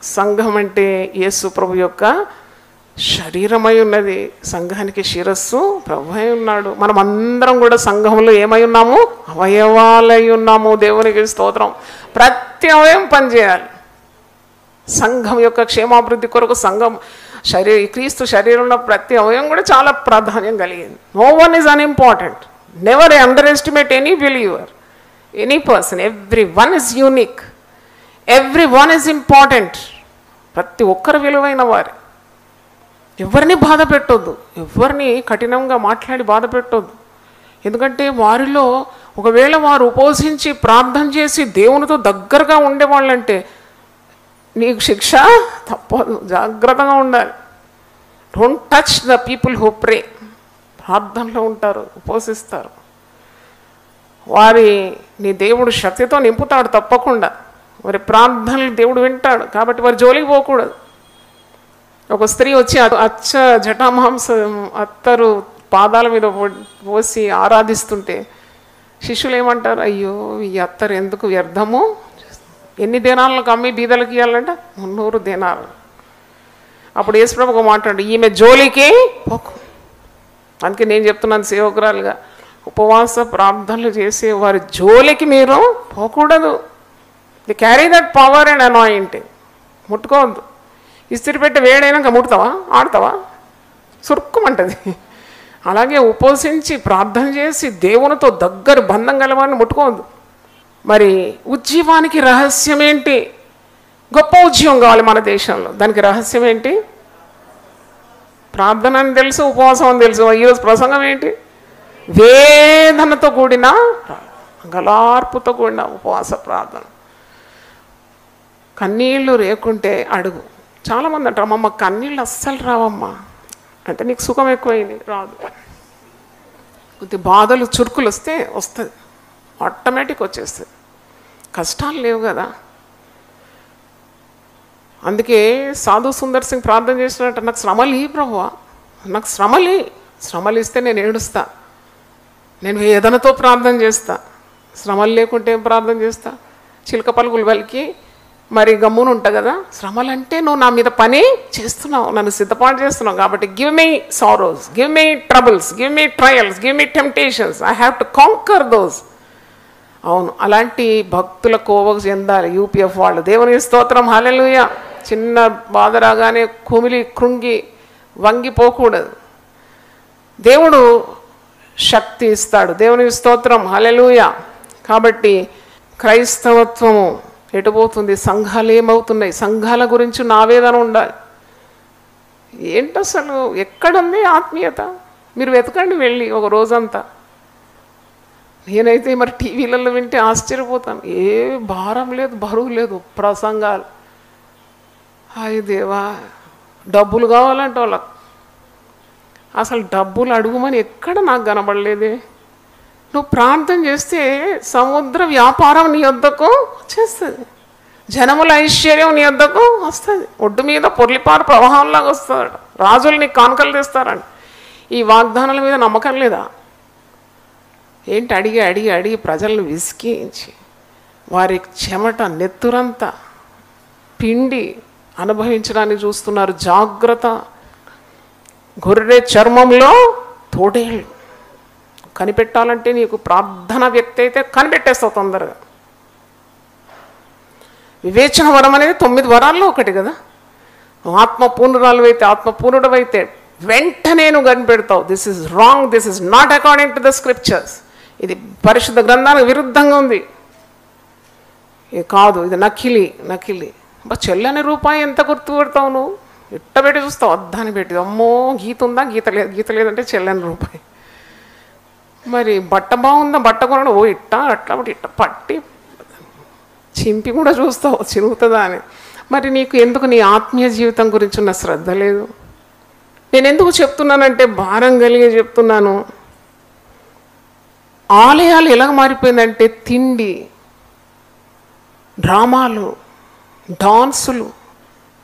సంఘం అంటే యేసు ప్రభు యొక్క శరీరమై ఉన్నది. సంఘానికి శిరస్సు ప్రభు అయి ఉన్నాడు. మనం అందరం కూడా సంఘంలో ఏమై ఉన్నాము? అవయవాలై ఉన్నాము. దేవునికి స్తోత్రం. ప్రతి అవయవం పనిచేయాలి. సంఘం యొక్క క్షేమాభివృద్ధి కొరకు సంఘం క్రీస్తు శరీరంలో ప్రతి అవయవం కూడా చాలా ప్రాధాన్యం కలిగింది. No one is unimportant. Never underestimate any believer, any person. Everyone is unique, everyone is important. ప్రతి ఒక్కరు విలువైన వారు. ఎవరిని బాధ పెట్టొద్దు, ఎవరిని కఠినంగా మాట్లాడి బాధ పెట్టొద్దు. ఎందుకంటే వారిలో ఒకవేళ వారు ఉపవసించి ప్రార్థన చేసి దేవునితో దగ్గరగా ఉండేవాళ్ళంటే నీకు శిక్ష తప్పదు. జాగ్రత్తగా ఉండాలి. Don't touch the people who pray. ప్రార్థనలో ఉంటారు, ఉపవసిస్తారు. నీ దేవుడు శక్తితో నింపుతాడు తప్పకుండా. వారి ప్రార్థనలు దేవుడు వింటాడు. కాబట్టి వారి జోలికి పోకూడదు. ఒక స్త్రీ వచ్చి అచ్చ జటామాంసం అత్తరు పాదాల మీద పోసి ఆరాధిస్తుంటే శిష్యులు ఏమంటారు? అయ్యో ఈ అత్తరు ఎందుకు వ్యర్థము, ఎన్ని దినాలకు అమ్మి బీదలకు ఇవ్వాలంట? 300 దినాలు. అప్పుడు యేసుప్రభు మాట్లాడు, ఈమె జోలికి పోకు. అందుకే నేను చెప్తున్నాను సేవకురాలుగా, ఉపవాస ప్రార్థనలు చేసే వారి జోలికి మీరు పోకూడదు. They carry that power and anointing. ముట్టుకోవద్దు. ఇస్త్రీ పెట్టి వేడైనాక ముడతావా? ఆడతావా? సురుక్కుమంటది. అలాగే ఉపవసించి ప్రార్థన చేసి దేవునితో దగ్గర బంధం గలవారిని ముట్టుకోవద్దు. మరి ఉజ్జీవానికి రహస్యం ఏంటి? గొప్ప ఉద్యమం కావాలి మన దేశంలో. దానికి రహస్యం ఏంటి? ప్రార్థన అని తెలుసు, ఉపవాసం అని తెలుసు. ఈరోజు ప్రసంగం ఏంటి? వేదనతో కూడిన గలార్పుతో కూడిన ఉపవాస ప్రార్థన. కన్నీళ్ళు రేకుంటే అడుగు. చాలామంది అంటారు, అమ్మ కన్నీళ్ళు అస్సలు రావమ్మా అంటే నీకు సుఖం ఎక్కువైంది. రాదు. కొద్ది బాధలు చురుకులు వస్తే వస్తుంది, ఆటోమేటిక్ వచ్చేస్తుంది. కష్టాలు లేవు కదా. అందుకే సాధు సుందర్ సింగ్ ప్రార్థన చేసినట్టు, నాకు శ్రమలు ఈ ప్రభువా, నాకు శ్రమలు ఇస్తే నేను ఏడుస్తా, నేను వేదనతో ప్రార్థన చేస్తా. శ్రమలు లేకుంటే ఏం ప్రార్థన చేస్తా? చిలక పలుకులు పలికి మరి గమ్మును ఉంటా కదా. శ్రమలు అంటే నువ్వు నా మీద పని చేస్తున్నావు, నన్ను సిద్ధపాటు చేస్తున్నావు. కాబట్టి give me sorrows, give me troubles, give me trials, give me temptations, I have to conquer those. అవును, అలాంటి భక్తుల కోవకు చెందాలి యూపీఎఫ్ వాళ్ళు. దేవుని స్తోత్రం, హల్లెలూయా. చిన్న బాధ రాగానే కుమిలి కృంగి వంగిపోకూడదు. దేవుడు శక్తి ఇస్తాడు. దేవుని స్తోత్రం, హల్లెలూయా. కాబట్టి క్రైస్తవత్వము ఎటుపోతుంది? సంఘాలు ఏమవుతున్నాయి? సంఘాల గురించి నా ఆవేదన ఉండాలి. ఏంటి అసలు ఎక్కడుంది ఆత్మీయత? మీరు వెతకండి వెళ్ళి ఒక రోజంతా. నేనైతే మరి టీవీలలో వింటే ఆశ్చర్యపోతాను. ఏ భారం లేదు, బరువు లేదు. ప్రసంగాలు, హాయ్ దేవా, డబ్బులు కావాలంటే వాళ్ళకు. అసలు డబ్బులు అడుగుమని ఎక్కడ నాకు కనబడలేదే. నువ్వు ప్రార్థన చేస్తే సముద్ర వ్యాపారం నీ వద్దకు చేస్తుంది, జనముల ఐశ్వర్యం నీ వద్దకు వస్తుంది, ఒడ్డు మీద పొర్లిపారు ప్రవాహంలాగా వస్తాడు, రాజులు నీకు కానుకలు తెస్తారండి. ఈ వాగ్దానాల మీద నమ్మకం లేదా? ఏంటి అడిగి అడిగి అడిగి ప్రజలను విసికించి వారి చెమట నెత్తురంతా పిండి అనుభవించడానికి చూస్తున్నారు. జాగ్రత్త. గొర్రె చర్మంలో తోడేళ్ళు. కనిపెట్టాలంటే నీకు ప్రార్థన వ్యక్తి అయితే కనిపెట్టేస్తావు తొందరగా. వివేచన వరం అనేది 9 వరాల్లో ఒకటి కదా. ఆత్మపూర్ణురాలు అయితే, ఆత్మపూర్ణుడు అయితే వెంటనే నువ్వు కనిపెడతావు. This is wrong, this is not according to the scriptures. ఇది పరిశుద్ధ గ్రంథానికి విరుద్ధంగా ఉంది, ఇది కాదు, ఇది నకిలీ. చెల్లని రూపాయి ఎంత గుర్తుపెడతావు నువ్వు? ఇట్టబెట్టి చూస్తావు, అద్దాన్ని పెట్టి. అమ్మో గీత ఉందా, గీత లేదంటే చెల్లని రూపాయి. మరి బట్ట బాగుందా, బట్ట కొనడం, ఓ ఇట్టా ఇట్ట పట్టి చింపి కూడా చూస్తావు చిరుగుతుందా అని. మరి నీకు ఎందుకు నీ ఆత్మీయ జీవితం గురించి ఉన్న శ్రద్ధ లేదు? నేను ఎందుకు చెప్తున్నానంటే భారం కలిగి చెప్తున్నాను. ఆలయాలు ఎలా మారిపోయిందంటే తిండి, డ్రామాలు, డాన్సులు,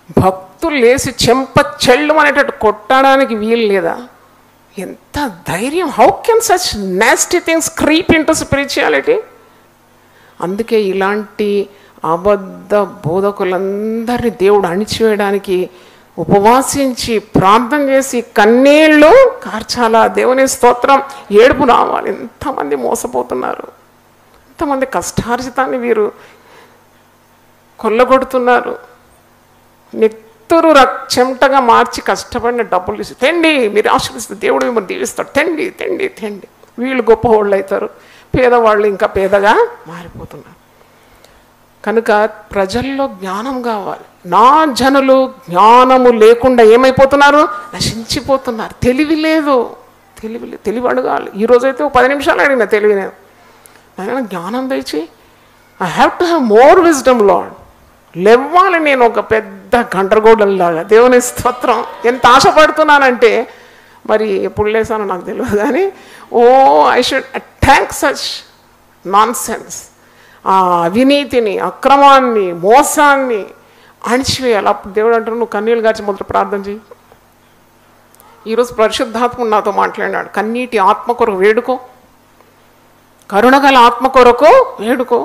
భక్తులు లేచి చెంప చెళ్ళు అనేటట్టు కొట్టడానికి వీలు లేదా? ఎంత ధైర్యం! How can such nasty things creep into spirituality? అందుకే ఇలాంటి అబద్ధ బోధకులందరినీ దేవుడు అణిచివేయడానికి ఉపవాసించి ప్రార్థన చేసి కన్నీళ్ళు కార్చాలా. దేవుని స్తోత్రం. ఏడుపు రావాలి. ఎంతమంది మోసపోతున్నారు, ఎంతమంది కష్టార్జితాన్ని వీరు కొల్లగొడుతున్నారు. నెత్తురు చెమటగా మార్చి కష్టపడిన డబ్బులు ఇస్తే తెండి, మీరు ఆశీర్వదిస్తే దేవుడు మిమ్మల్ని దీవిస్తాడు, తెండి తెండి తెండి. వీళ్ళు గొప్ప వాళ్ళు అవుతారు, పేదవాళ్ళు ఇంకా పేదగా మారిపోతున్నారు. కనుక ప్రజల్లో జ్ఞానం కావాలి. నా జనులు జ్ఞానము లేకుండా ఏమైపోతున్నారు? నశించిపోతున్నారు. తెలివి లేదు, తెలివి అడగాలి. ఈరోజైతే 10 నిమిషాలు అడిగిన తెలివి నేను. ఆయన జ్ఞానం తెచ్చి I have to have more wisdom lord. లేవాలి నేను ఒక పెద్ద గండ్రగోళంలాగా. దేవుని స్తోత్రం. ఎంత ఆశపడుతున్నానంటే మరి ఎప్పుడు లేసానో నాకు తెలియదు కానీ I should attack such non sense. ఆ అవినీతిని, అక్రమాన్ని, మోసాన్ని అణిచివేయాలి. అప్పుడు దేవుడు అంటారు నువ్వు కన్నీళ్ళు గార్చి మొదట ప్రార్థన చేయి. ఈరోజు పరిశుద్ధాత్మ నాతో మాట్లాడినాడు. కన్నీటి ఆత్మ కొరకు వేడుకో, కరుణగల ఆత్మ కొరకు వేడుకో,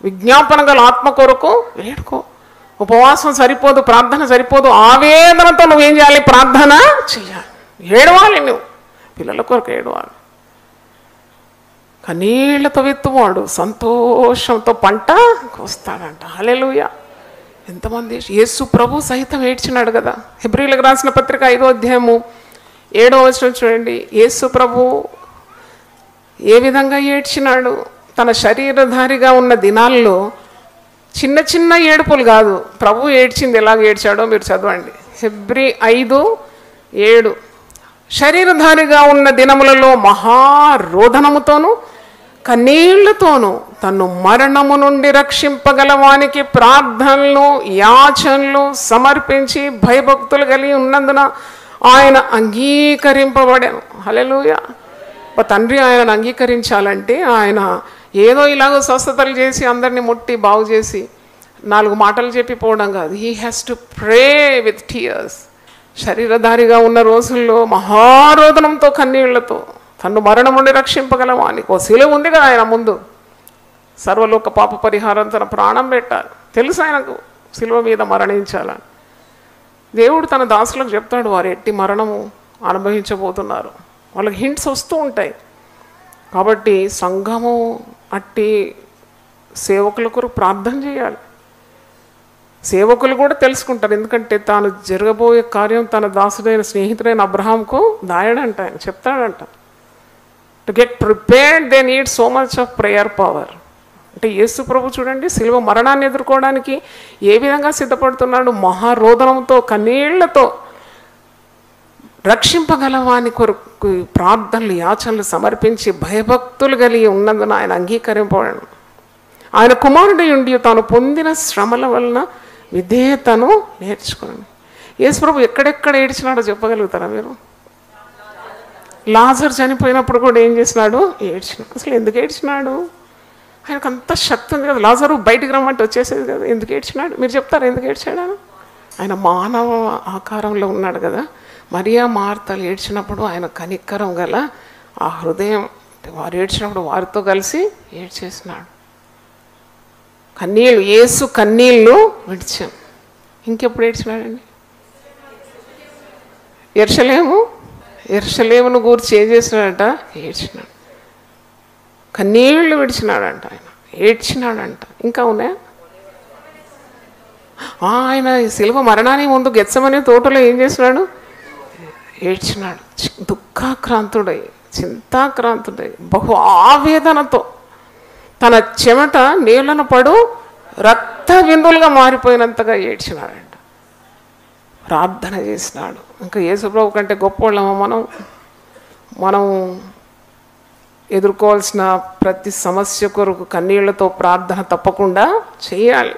విజ్ఞాపన గల ఆత్మ కొరకు వేడుకో. ఉపవాసం సరిపోదు, ప్రార్థన సరిపోదు. ఆవేదనతో నువ్వేం చేయాలి? ప్రార్థన చేయాలి. ఏడవాలి. నువ్వు పిల్లల కొరకు ఏడవాలి. కన్నీళ్లతో విత్తువాడు సంతోషంతో పంట కోస్తాడంట. హల్లెలూయా. ఎంతమంది యేసు ప్రభు సహితం ఏడ్చినాడు కదా. హెబ్రీయులకు రాసిన పత్రిక 5వ అధ్యాయము 7వ వచనం చూడండి. యేసు ప్రభు ఏ విధంగా ఏడ్చినాడు? తన శరీరధారిగా ఉన్న దినాల్లో చిన్న చిన్న ఏడుపులు కాదు. ప్రభు ఏడ్చింది ఎలాగ ఏడ్చాడో మీరు చదవండి. హెబ్రీ 5:7 శరీరధారిగా ఉన్న దినములలో మహారోదనముతోనూ కన్నీళ్లతోనూ తను మరణము నుండి రక్షింపగలవానికి ప్రార్థనలు యాచనలు సమర్పించి భయభక్తులు కలిగి ఉన్నందున ఆయన అంగీకరింపబడాను. హల్లెలూయా. తండ్రి ఆయనను అంగీకరించాలంటే ఆయన ఏదో ఇలాగో స్వస్థతలు చేసి అందరినీ ముట్టి బాగు చేసి 4 మాటలు చెప్పిపోవడం కాదు. He has to pray with tears. శరీరధారిగా ఉన్న రోజుల్లో మహారోదనంతో కన్నీళ్లతో తను మరణం నుండి రక్షింపగలవాని ఓ శిలువ ఉంది కదా ఆయన ముందు. సర్వలోక పాప పరిహారం తన ప్రాణం పెట్టాలి. తెలుసు ఆయనకు శిలువ మీద మరణించాలని. దేవుడు తన దాసులకు చెప్తాడు వారు ఎట్టి మరణము అనుభవించబోతున్నారు. వాళ్ళకి హింట్స్ వస్తూ ఉంటాయి. కాబట్టి సంఘము అట్టి సేవకుల కొరకు ప్రార్థన చేయాలి. సేవకులు కూడా తెలుసుకుంటారు. ఎందుకంటే తాను జరగబోయే కార్యం తన దాసుడైన స్నేహితుడైన అబ్రహాంకు దాయడంట. ఆయన చెప్తాడంట. To get prepared they need so much of prayer power. అంటే యేసు ప్రభు చూడండి సిలువ మరణాన్ని ఎదుర్కోవడానికి ఏ విధంగా సిద్ధపడుతున్నాడు? మహారోదనంతో కన్నీళ్లతో రక్షింపగలవాని కొరకు ప్రార్థనలు యాచనలు సమర్పించి భయభక్తులు కలిగి ఉన్నందున ఆయన అంగీకరింపబడను. ఆయన కుమారుడి ఉండి తాను పొందిన శ్రమల వలన విధేయతను నేర్చుకోండి. యేసు ప్రభు ఎక్కడెక్కడ ఏడ్చినాడో చెప్పగలుగుతారా మీరు? లాజర్ చనిపోయినప్పుడు కూడా ఏం చేసినాడు? ఏడ్చినాడు. అసలు ఎందుకు ఏడ్చినాడు? ఆయనకు అంత శక్తి ఉంది కదా. లాజరు బయటికి రమ్మంటే వచ్చేసేది కదా. ఎందుకు ఏడ్చినాడు? మీరు చెప్తారు ఎందుకు ఏడ్చాడు? ఆయన మానవ ఆకారంలో ఉన్నాడు కదా. మరియా మార్తలు ఏడ్చినప్పుడు ఆయన కనికరం గల ఆ హృదయం, వారు ఏడ్చినప్పుడు వారితో కలిసి ఏడ్చేసినాడు. కన్నీళ్ళు, యేసు కన్నీళ్ళు విడిచాం. ఇంకెప్పుడు ఏడ్చినాడండి? యెరూషలేమును గూర్చి ఏం చేసినాడంట? ఏడ్చినాడు. కన్నీళ్లు విడిచినాడంట. ఆయన ఏడ్చినాడంట. ఇంకా ఉన్నాయా? ఆయన శిలువ మరణానికి ముందు గెత్సెమనే తోటలో ఏం చేసినాడు? ఏడ్చినాడు. దుఃఖాక్రాంతుడై, చింతాక్రాంతుడై, బహు ఆవేదనతో తన చెమట నీళ్ళను పడు రక్త బిందువులుగా మారిపోయినంతగా ఏడ్చినాడంట. ప్రార్థన చేసినాడు. ఇంకా యేసుప్రభు కంటే గొప్పవాళ్ళమా మనం ఎదుర్కోవాల్సిన ప్రతి సమస్య కొరకు కన్నీళ్లతో ప్రార్థన తప్పకుండా చేయాలి.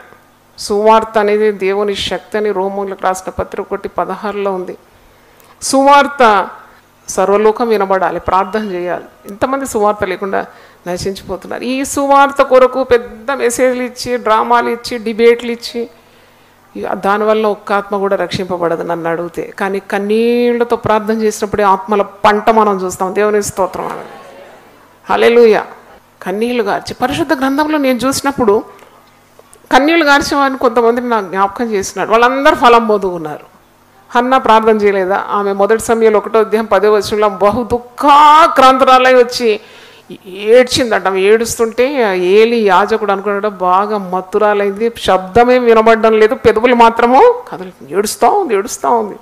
సువార్త అనేది దేవుని శక్తి అని రోమీయులకు రాసిన పత్రిక 1:16 ఉంది. సువార్త సర్వలోకం వినబడాలి, ప్రార్థన చేయాలి. ఇంతమంది సువార్త లేకుండా నశించిపోతున్నారు. ఈ సువార్త కొరకు పెద్ద మెసేజ్లు ఇచ్చి, డ్రామాలు ఇచ్చి, డిబేట్లు ఇచ్చి దానివల్ల ఒక్క ఆత్మ కూడా రక్షింపబడదు నన్ను అడిగితే. కానీ కన్నీళ్లతో ప్రార్థన చేసినప్పుడే ఆత్మల పంట మనం చూస్తాం. దేవుని స్తోత్రం అని. హల్లెలూయా. కన్నీళ్లు గార్చి పరిశుద్ధ గ్రంథంలో నేను చూసినప్పుడు కన్నీళ్లు గార్చేవాడిని కొంతమందిని నాకు జ్ఞాపకం చేసినాడు. వాళ్ళందరూ ఫలం పొందుకున్నారు. హన్న ప్రార్థన చేయలేదా? ఆమె మొదటి సమయంలో 1వ అధ్యాయం 10వ వచనంలో బహు దుఃఖాక్రాంతురాలై వచ్చి ఏడ్చిందంట. ఆమె ఏడుస్తుంటే ఏలి యాజకుడు అనుకున్నాడు బాగా మత్తురాలైంది, శబ్దమే వినబడడం లేదు, పెదవులు మాత్రము కదలు, ఏడుస్తూ ఉంది.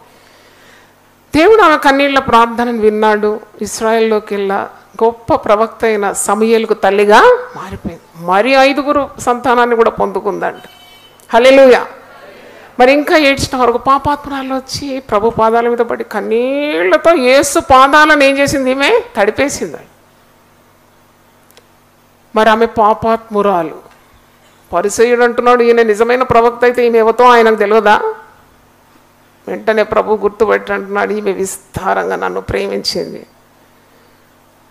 దేవుడు ఆమె కన్నీళ్ల ప్రార్థనను విన్నాడు. ఇశ్రాయేల్లోకి వెళ్ళా గొప్ప ప్రవక్త అయిన సమూయేలుకు తల్లిగా మారిపోయింది. మరి 5గురు సంతానాన్ని కూడా పొందుకుందంట. హల్లెలూయా. మరి ఇంకా ఏడ్చిన వరకు పాపాత్మురాలు వచ్చి ప్రభు పాదాల మీద పడి కన్నీళ్లతో యేసు పాదాలను ఏం చేసింది? ఈమె తడిపేసింది. మరి ఆమె పాపాత్మురాలు. పరిసయ్యుడు అంటున్నాడు ఈయన నిజమైన ప్రవక్త అయితే ఈమె ఎవతో ఆయనకు తెలియదా? వెంటనే ప్రభు గుర్తుపెట్టి అంటున్నాడు ఈమె విస్తారంగా నన్ను ప్రేమించింది.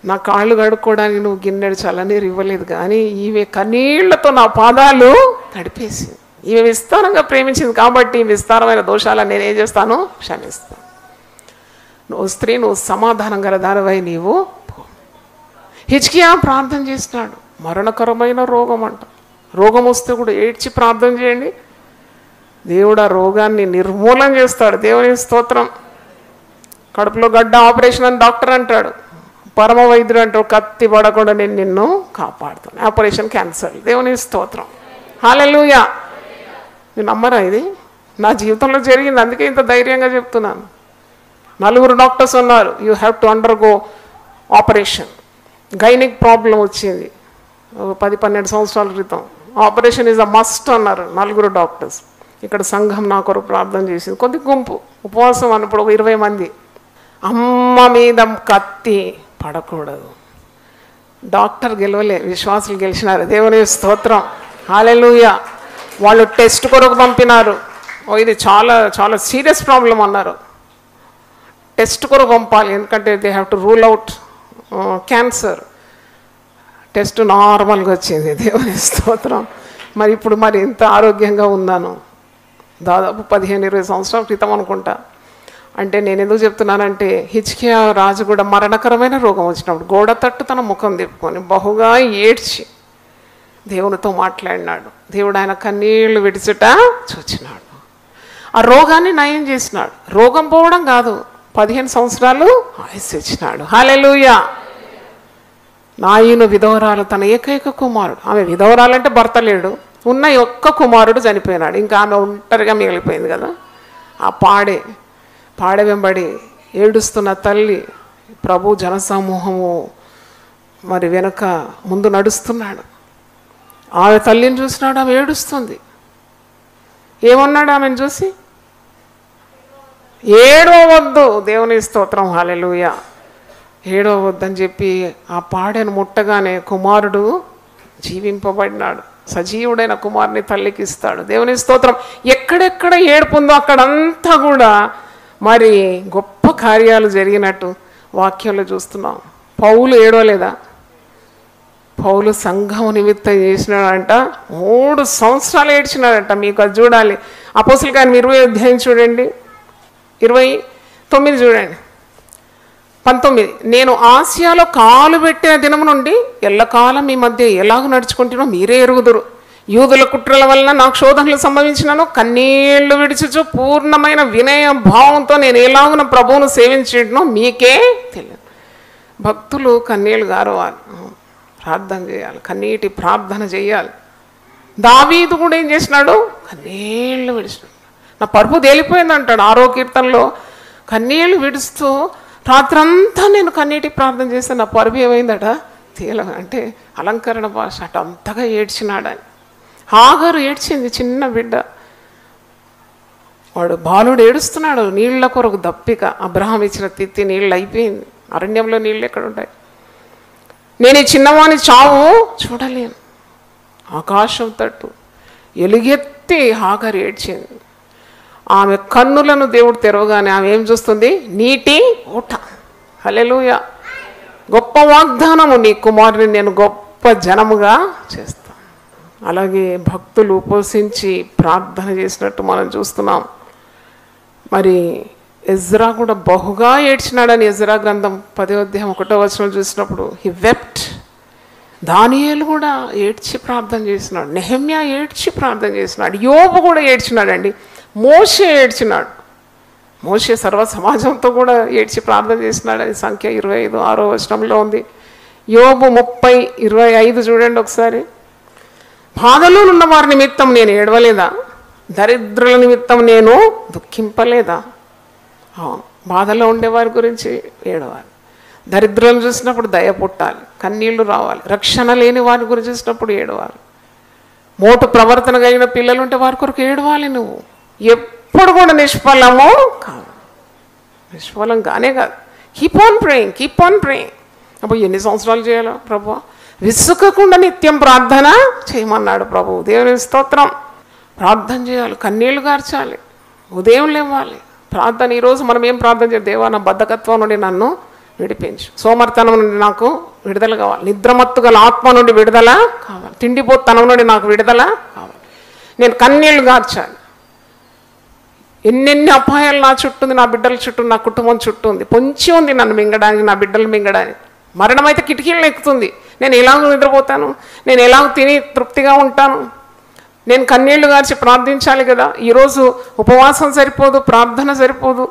నా కాళ్ళు కడుక్కోవడానికి నువ్వు గిన్నెడు చల్లనీరు ఇవ్వలేదు, కానీ ఈమె కన్నీళ్లతో నా పాదాలు తడిపేసింది. ఈమె విస్తారంగా ప్రేమించింది కాబట్టి ఈ విస్తారమైన దోషాలను నేనేం చేస్తాను? క్షమిస్తాను. నువ్వు స్త్రీ, నువ్వు సమాధానం గల దానివై నీవు. హిజ్కియా ప్రార్థన చేసినాడు. మరణకరమైన రోగం అంట. రోగం వస్తే కూడా ఏడ్చి ప్రార్థన చేయండి, దేవుడు ఆ రోగాన్ని నిర్మూలన చేస్తాడు. దేవుని స్తోత్రం. కడుపులో గడ్డ ఆపరేషన్ అని డాక్టర్ అంటాడు, పరమ వైద్యుడు అంటాడు కత్తి పడకుండా నేను నిన్ను కాపాడుతాను. Operation cancer. దేవుని స్తోత్రం. హల్లెలూయా. నేను నమ్మరా? ఇది నా జీవితంలో జరిగింది, అందుకే ఇంత ధైర్యంగా చెప్తున్నాను. 4 డాక్టర్స్ ఉన్నారు, you have to undergo operation. Gynaec problem వచ్చింది 10-12 సంవత్సరాల క్రితం. ఆపరేషన్ ఈజ్ అ మస్ట్ అన్నారు 4 డాక్టర్స్. ఇక్కడ సంఘం నా కొరకు ప్రార్థన చేసింది. కొద్ది గుంపు ఉపవాసం అన్నప్పుడు 20 మంది. అమ్మ మీద కత్తి పడకూడదు. డాక్టర్ గెలవలే, విశ్వాసులు గెలిచినారు. దేవుని స్తోత్రం. హల్లెలూయా. వాళ్ళు టెస్ట్ కొరకు పంపినారు. ఇది చాలా చాలా సీరియస్ ప్రాబ్లం అన్నారు. టెస్ట్ కొరకు పంపాలి, ఎందుకంటే they have to rule out cancer. Test నార్మల్గా వచ్చింది. దేవుని స్తోత్రం. మరి ఇప్పుడు మరి ఇంత ఆరోగ్యంగా ఉన్నాను. దాదాపు 15-20 సంవత్సరాల క్రితం అనుకుంటా. అంటే నేను ఎందుకు చెప్తున్నానంటే హిజ్కియా రాజు కూడా మరణకరమైన రోగం వచ్చినప్పుడు గోడ తట్టు తన ముఖం తిప్పుకొని బహుగా ఏడ్చి దేవునితో మాట్లాడినాడు. దేవుడు ఆయన కన్నీళ్లు విడిచుట చూచినాడు. ఆ రోగాన్ని నయం చేసినాడు. రోగం పోవడం కాదు, 15 సంవత్సరాలు ఆయుస్సు ఇచ్చినాడు. హల్లెలూయా. నాయును విధవరాలు తన ఏకైక కుమారుడు. ఆమె విధవరాలంటే భర్త లేడు, ఉన్న ఒక్క కుమారుడు చనిపోయినాడు. ఇంకా ఆమె ఒంటరిగా మిగిలిపోయింది కదా. ఆ పాడె వెంబడి ఏడుస్తున్న తల్లి, ప్రభు జనసమూహము మరి వెనుక ముందు నడుస్తున్నాడు. ఆమె తల్లిని చూసినాడు, ఆమె ఏడుస్తుంది. ఏమన్నాడు ఆమెను చూసి? ఏడవద్దు. దేవుని స్తోత్రం. హల్లెలూయా. ఏడవద్దని చెప్పి ఆ పాడెను ముట్టగానే కుమారుడు జీవింపబడినాడు. సజీవుడైన కుమారుని తల్లికి ఇస్తాడు. దేవుని స్తోత్రం. ఎక్కడెక్కడ ఏడుపుందో అక్కడంతా కూడా మరి గొప్ప కార్యాలు జరిగినట్టు వాక్యంలో చూస్తున్నాం. పౌలు ఏడవలేదా? పౌలు సంఘం నిమిత్తం చేసినాడంట. 3 సంవత్సరాలు ఏడ్చినాడంట. మీకు అది చూడాలి. అపోస్తలుల కార్యం 20వ అధ్యాయం చూడండి, 29 చూడండి, 19. నేను ఆసియాలో కాలు పెట్టిన దినం నుండి ఎల్లకాలం మీ మధ్య ఎలాగ నడుచుకుంటున్నా మీరే ఎరుగుదురు. యూదుల కుట్రల వలన నాకు శోధనలు సంభవించినాను. కన్నీళ్లు విడిచుచు పూర్ణమైన వినయ భావంతో నేను ఎలాగున ప్రభువును సేవించడనో మీకే తెలియదు. భక్తులు కన్నీళ్లు గారవాలి, ప్రార్థన చేయాలి, కన్నీటి ప్రార్థన చేయాలి. దావీదు కూడా ఏం చేసినాడు? కన్నీళ్లు విడిచినాడు. నా పరుపు తేలిపోయింది అంటాడు 6వ కీర్తనలో. కన్నీళ్లు విడుస్తూ రాత్రంతా నేను కన్నీటి ప్రార్థన చేస్తే నా పరుపు ఏమైందట? అంటే అలంకరణ భాష అటు అంతగా ఏడ్చినాడని. హాగరు ఏడ్చింది, చిన్న బిడ్డ. వాడు బాలుడు ఏడుస్తున్నాడు, నీళ్ల కొరకు దప్పిక. అబ్రహాం ఇచ్చిన తిత్తి నీళ్ళు అయిపోయింది. అరణ్యంలో నీళ్ళు ఎక్కడ ఉంటాయి? నేను ఈ చిన్నవాని చావు చూడలేను. ఆకాశం తట్టు ఎలుగెత్తి హాగరు ఏడ్చింది. ఆమె కన్నులను దేవుడు తెరవగానే ఆమె ఏం చూస్తుంది? నీటి ఊట. హల్లెలూయా. గొప్ప వాగ్దానము, నీ కుమారుని నేను గొప్ప జనముగా చేస్తాను. అలాగే భక్తులు ఉపవసించి ప్రార్థన చేసినట్టు మనం చూస్తున్నాం. మరి ఎజ్రా కూడా బహుగా ఏడ్చినాడని ఎజ్రా గ్రంథం 10వ అధ్యాయం 1వ వచనం చూసినప్పుడు హి వెప్ట్. దానియేలు కూడా ఏడ్చి ప్రార్థన చేసినాడు, నెహెమ్యా ఏడ్చి ప్రార్థన చేసినాడు, యోబు కూడా ఏడ్చినాడండి, మోషే ఏడ్చినాడు. మోషే సర్వ సమాజంతో కూడా ఏడ్చి ప్రార్థన చేసినాడు. అది సంఖ్య 25 వచనంలో ఉంది. యోబు 30:25 చూడండి ఒకసారి. బాధలో ఉన్న వారి నిమిత్తం నేను ఏడవలేదా, దరిద్రుల నిమిత్తం నేను దుఃఖింపలేదా. బాధలో ఉండేవారి గురించి ఏడవాలి, దరిద్రులను చూసినప్పుడు దయ పుట్టాలి, కన్నీళ్లు రావాలి, రక్షణ లేని వారి గురించి చూసినప్పుడు ఏడవాలి, మోటు ప్రవర్తన కలిగిన పిల్లలు ఉంటే వారి కొరకు ఏడవాలి. నువ్వు ఎప్పుడు కూడా నిష్ఫలము కాదు, నిష్ఫలం కానే కాదు. Keep on praying. అప్పుడు ఎన్ని సంవత్సరాలు చేయాలో ప్రభు? విసుకకుండా నిత్యం ప్రార్థన చేయమన్నాడు ప్రభు. దేవుని స్తోత్రం. ప్రార్థన చేయాలి, కన్నీళ్లు గార్చాలి, ఉదయం లేవాలి. ప్రార్థన ఈరోజు మనం ఏం ప్రార్థన చేయాలి? దేవా, నా బద్ధకత్వం నుండి నన్ను విడిపించు, సోమర్తనం నుండి నాకు విడుదల కావాలి, నిద్రమత్తు గల ఆత్మ నుండి విడుదల కావాలి, తిండిపోతనం నుండి నాకు విడుదల కావాలి, నేను కన్నీళ్లు గార్చాలి. ఎన్నెన్ని అపాయాలు నా చుట్టూ ఉంది, నా బిడ్డల చుట్టూ, నా కుటుంబం చుట్టూ ఉంది, పొంచి ఉంది నన్ను మింగడానికి, నా బిడ్డలు మింగడానికి. మరణం అయితే కిటికీలను ఎక్కుతుంది. నేను ఎలాగ నిద్రపోతాను, నేను ఎలాగ తిని తృప్తిగా ఉంటాను? నేను కన్నీళ్లు గార్చి ప్రార్థించాలి కదా. ఈరోజు ఉపవాసం సరిపోదు, ప్రార్థన సరిపోదు,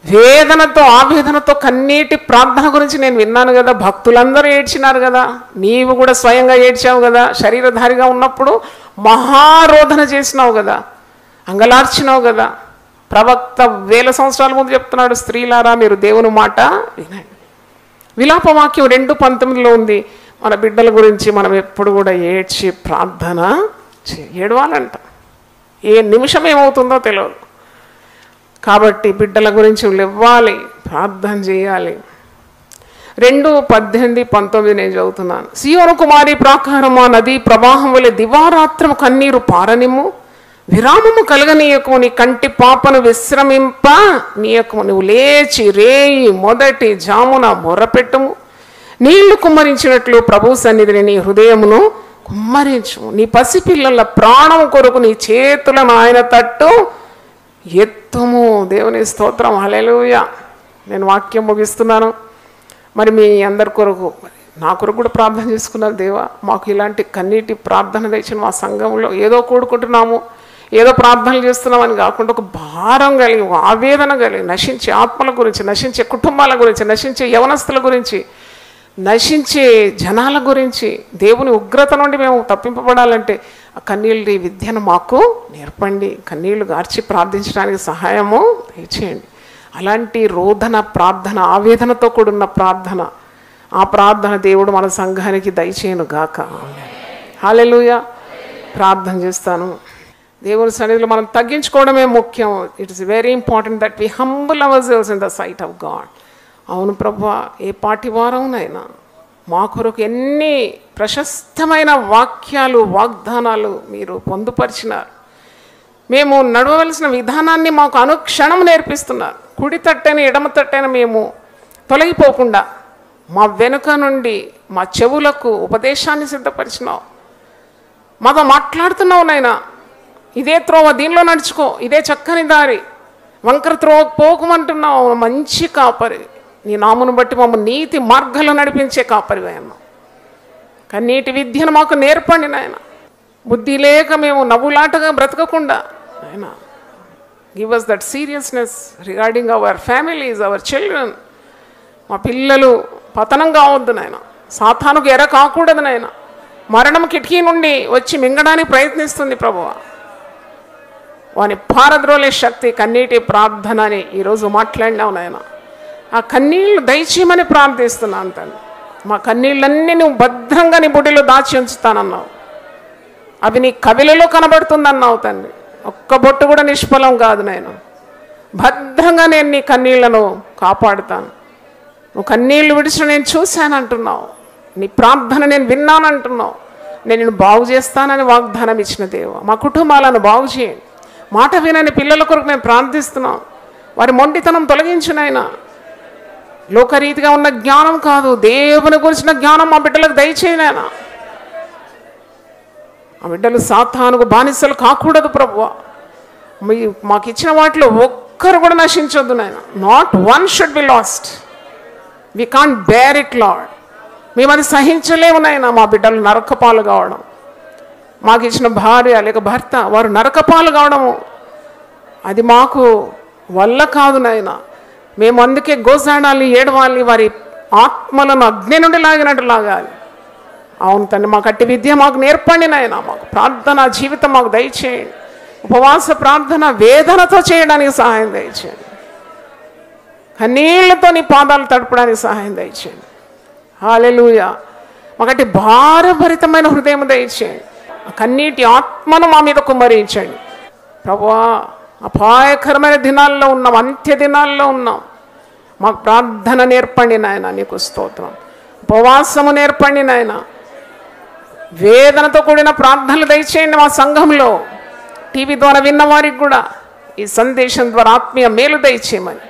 వేదనతో ఆవేదనతో కన్నీటి ప్రార్థన గురించి నేను విన్నాను కదా. భక్తులందరూ ఏడ్చినారు కదా, నీవు కూడా స్వయంగా ఏడ్చావు కదా. శరీరధారిగా ఉన్నప్పుడు మహారోధన చేసినావు కదా, అంగలార్చినావు కదా. ప్రవక్త 1000 సంవత్సరాల ముందు చెప్తున్నాడు, స్త్రీలారా మీరు దేవుని మాట వినండి. విలాపవాక్యం 2:19 ఉంది. మన బిడ్డల గురించి మనం ఎప్పుడు కూడా ఏడ్చి ప్రార్థన ఏడవాలంట. ఏ నిమిషం ఏమవుతుందో తెలియదు. కాబట్టి బిడ్డల గురించి ఇవ్వాలి, ప్రార్థన చేయాలి. 2:18-19 నేను చదువుతున్నాను. సియోను కుమారి ప్రాకారమా, నదీ ప్రవాహం వలె దివారాత్రము కన్నీరు పారనిమ్ము, విరామము కలగనీయకము, నీ కంటి పాపను విశ్రమింప నీయకము, నువ్వు లేచి రేయి మొదటి జామున మొర్రపెట్టుము, నీళ్లు కుమ్మరించినట్లు ప్రభు సన్నిధిని నీ హృదయమును కుమ్మరించు, నీ పసిపిల్లల ప్రాణం కొరకు నీ చేతులను ఆయన తట్టు ఎత్తుము. దేవుని స్తోత్రం, హల్లెలూయా. నేను వాక్యం ముగిస్తున్నాను. మరి మీ అందరి కొరకు, నా కొరకు కూడా ప్రార్థన చేసుకున్నారు. దేవా, మాకు ఇలాంటి కన్నీటి ప్రార్థన తెచ్చిన మా సంఘంలో ఏదో కూడుకుంటున్నాము, ఏదో ప్రార్థనలు చేస్తున్నామని కాకుండా ఒక భారం కలిగి, ఆవేదన కలిగి, నశించే ఆత్మల గురించి, నశించే కుటుంబాల గురించి, నశించే యవనస్తుల గురించి, నశించే జనాల గురించి, దేవుని ఉగ్రత నుండి మేము తప్పింపబడాలంటే ఆ కన్నీళ్ళ విద్యను మాకు నేర్పండి. కన్నీళ్లు గార్చి ప్రార్థించడానికి సహాయము దయచేయండి. అలాంటి రోదన ప్రార్థన, ఆవేదనతో కూడిన ప్రార్థన, ఆ ప్రార్థన దేవుడు మన సంఘానికి దయచేయను గాక. హల్లెలూయా. ప్రార్థన చేస్తాను. దేవుని సన్నిధిలో మనం తగ్గించుకోవడమే ముఖ్యం. It is very important that we humble ourselves in the sight of God. అవును ప్రభువా, ఏ పాటి వారంనైనా మా కొరకు ఎన్ని ప్రశస్తమైన వాక్యాలు, వాగ్దానాలు మీరు పొందుపరిచినారు. మేము నడవవలసిన విధానాన్ని మాకు అనుక్షణం నేర్పిస్తున్నారు. కుడి తట్టైన ఎడమ తట్టైన మేము తొలగిపోకుండా మా వెనుక నుండి మా చెవులకు ఉపదేశాన్ని సిద్ధపరిచినావు. మాతో మాట్లాడుతున్నావు నాయనా, ఇదే త్రోవ, దీనిలో నడుచుకో, ఇదే చక్కని దారి, వంకర త్రోవ పోకుమంటున్నావు. మంచి కాపరి, నీ నామును బట్టి మమ్మల్ని నీతి మార్గాల్లో నడిపించే కాపరి అన్నావు. కన్నీటి విద్యను మాకు నేర్పండి నాయన. బుద్ధి లేక మేము నవ్వులాటగా బ్రతకకుండా నాయన, give us that seriousness regarding our families, our children. మా పిల్లలు పతనం కావద్దు నాయన, సాతానుకు ఎర కాకూడదు నాయన. మరణం కిటికీ నుండి వచ్చి మింగడానికి ప్రయత్నిస్తుంది ప్రభువా. వాని పారద్రోలే శక్తి కన్నీటి ప్రార్థన అని ఈరోజు మాట్లాడినావు నాయన. ఆ కన్నీళ్ళు దయచేయమని ప్రార్థిస్తున్నాను తండ్రి. మా కన్నీళ్ళన్నీ నువ్వు భద్రంగా నీ బుడిలో దాచి ఉంచుతానన్నావు. అవి నీ కవిలలో కనబడుతుందన్నావు తండ్రి. ఒక్క బొట్టు కూడా నిష్ఫలం కాదు నాయన. భద్రంగా నేను నీ కన్నీళ్లను కాపాడుతాను. నువ్వు కన్నీళ్లు విడిచిన నేను చూశానంటున్నావు. నీ ప్రార్థన నేను విన్నానంటున్నావు. నేను నిన్ను బాగు చేస్తానని వాగ్దానం ఇచ్చిన దేవ, మా కుటుంబాలను బాగు చేయండి. మాట వినని పిల్లల కొరకు మేము ప్రార్థిస్తున్నాం. వారి మొండితనం తొలగించునైనా. లోకరీతిగా ఉన్న జ్ఞానం కాదు, దేవుని గురించిన జ్ఞానం మా బిడ్డలకు దయచేయనైనా. ఆ బిడ్డలు సాతానుకు బానిసలు కాకూడదు ప్రభువా. మాకు ఇచ్చిన వాటిలో ఒక్కరు కూడా నశించొద్దు నాయన. Not one should be lost. We can't bear it Lord. మేము అది సహించలేము నాయన. మా బిడ్డలు నరకపాలు కావడం, మాకు ఇచ్చిన భార్య లేక భర్త వారు నరకపాలు కావడము, అది మాకు వల్ల కాదు నాయన. మేము అందుకే గోజాడాలి, ఏడవాలి, వారి ఆత్మలను అగ్ని నుండి లాగినట్టు లాగాలి. అవును తండ్రి, మాకు అట్టి విద్య మాకు నేర్పండి నాయన. మాకు ప్రార్థన జీవితం మాకు దయచేయండి. ఉపవాస ప్రార్థన వేదనతో చేయడానికి సహాయం దయచేయండి. కన్నీళ్లతో నీ పాదాలు తడపడానికి సహాయం దయచేయండి. హల్లెలూయా. మాకటి భారభరితమైన హృదయం దయచేయండి. కన్నీటి ఆత్మను మా మీద కుమ్మరించండి ప్రభువా. అపాయకరమైన దినాల్లో ఉన్నాం, అంత్య దినాల్లో ఉన్నాం. మాకు ప్రార్థన నేర్పండి నాయన. నీకు స్తోత్రం. ఉపవాసము నేర్పండి నాయన. వేదనతో కూడిన ప్రార్థనలు దయచేయండి మా సంఘంలో. టీవీ ద్వారా విన్న వారికి కూడా ఈ సందేశం ద్వారా ఆత్మీయ మేలు దయచేయమని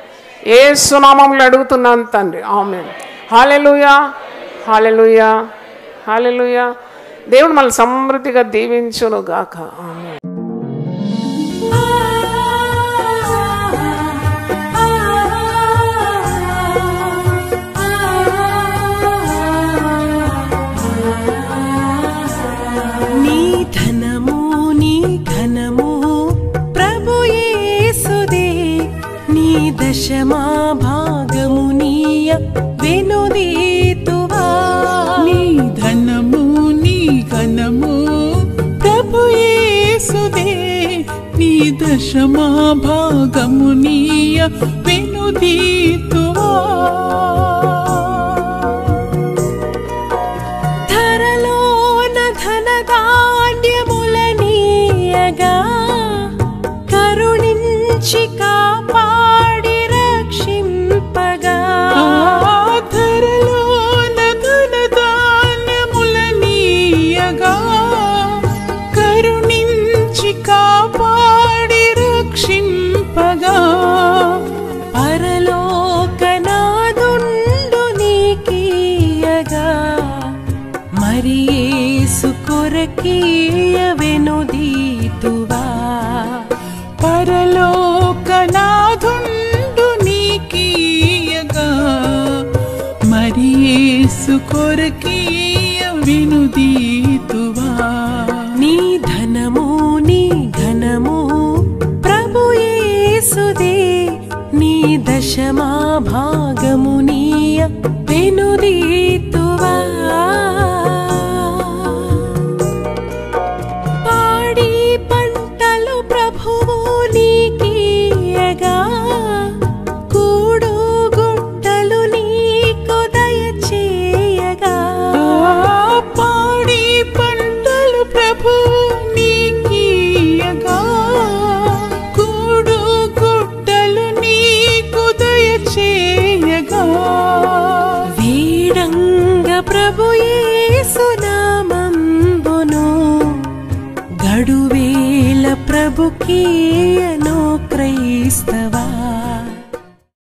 యేసు నామములో అడుగుతున్నాను తండ్రి. ఆమేన్. హల్లెలూయా, హల్లెలూయా, హల్లెలూయా. దేవుడు మనల్ని సమృద్ధిగా దీవించును గాక. ఆమేన్. దశమా భాగము నీయ వెనుదీతువా. నీ ధనము నీ ఘనము ప్రభు యేసుదే. నీ దశమా భాగము నీయ వెనుదీతువా. ధరలోన ధనధాన్యములనీయగా కరుణించి కాపాడి రక్షింపగా. ధరలోన ధనధాన్యములనీయగా కరుణించి కాపాడి రక్షింపగా. పరలోకనాదుండు నీకీయగా మరి యేసు కొరకీయ వెనుదీతువా. పరలోకనాదుండు నీకీయగా మరి యేసు కొరకీయ వెనుదీతువా. నీ ధనము నీ ఘనము ప్రభు యేసుదే. నీ దశమా భాగము నీయ వెనుదీతువా. పాడి పంటలు ప్రభువు నీకీయగా కూడు గుట్టలు నీకు దయచేయగా. పాడి పంటలు ప్రభువు నీకీయగా కూడు గుట్టలు నీకు దయచేయగా. వీడంగ ప్రభు యేసు నామంబును గడువేల ప్రభుకీయను క్రైస్తవా.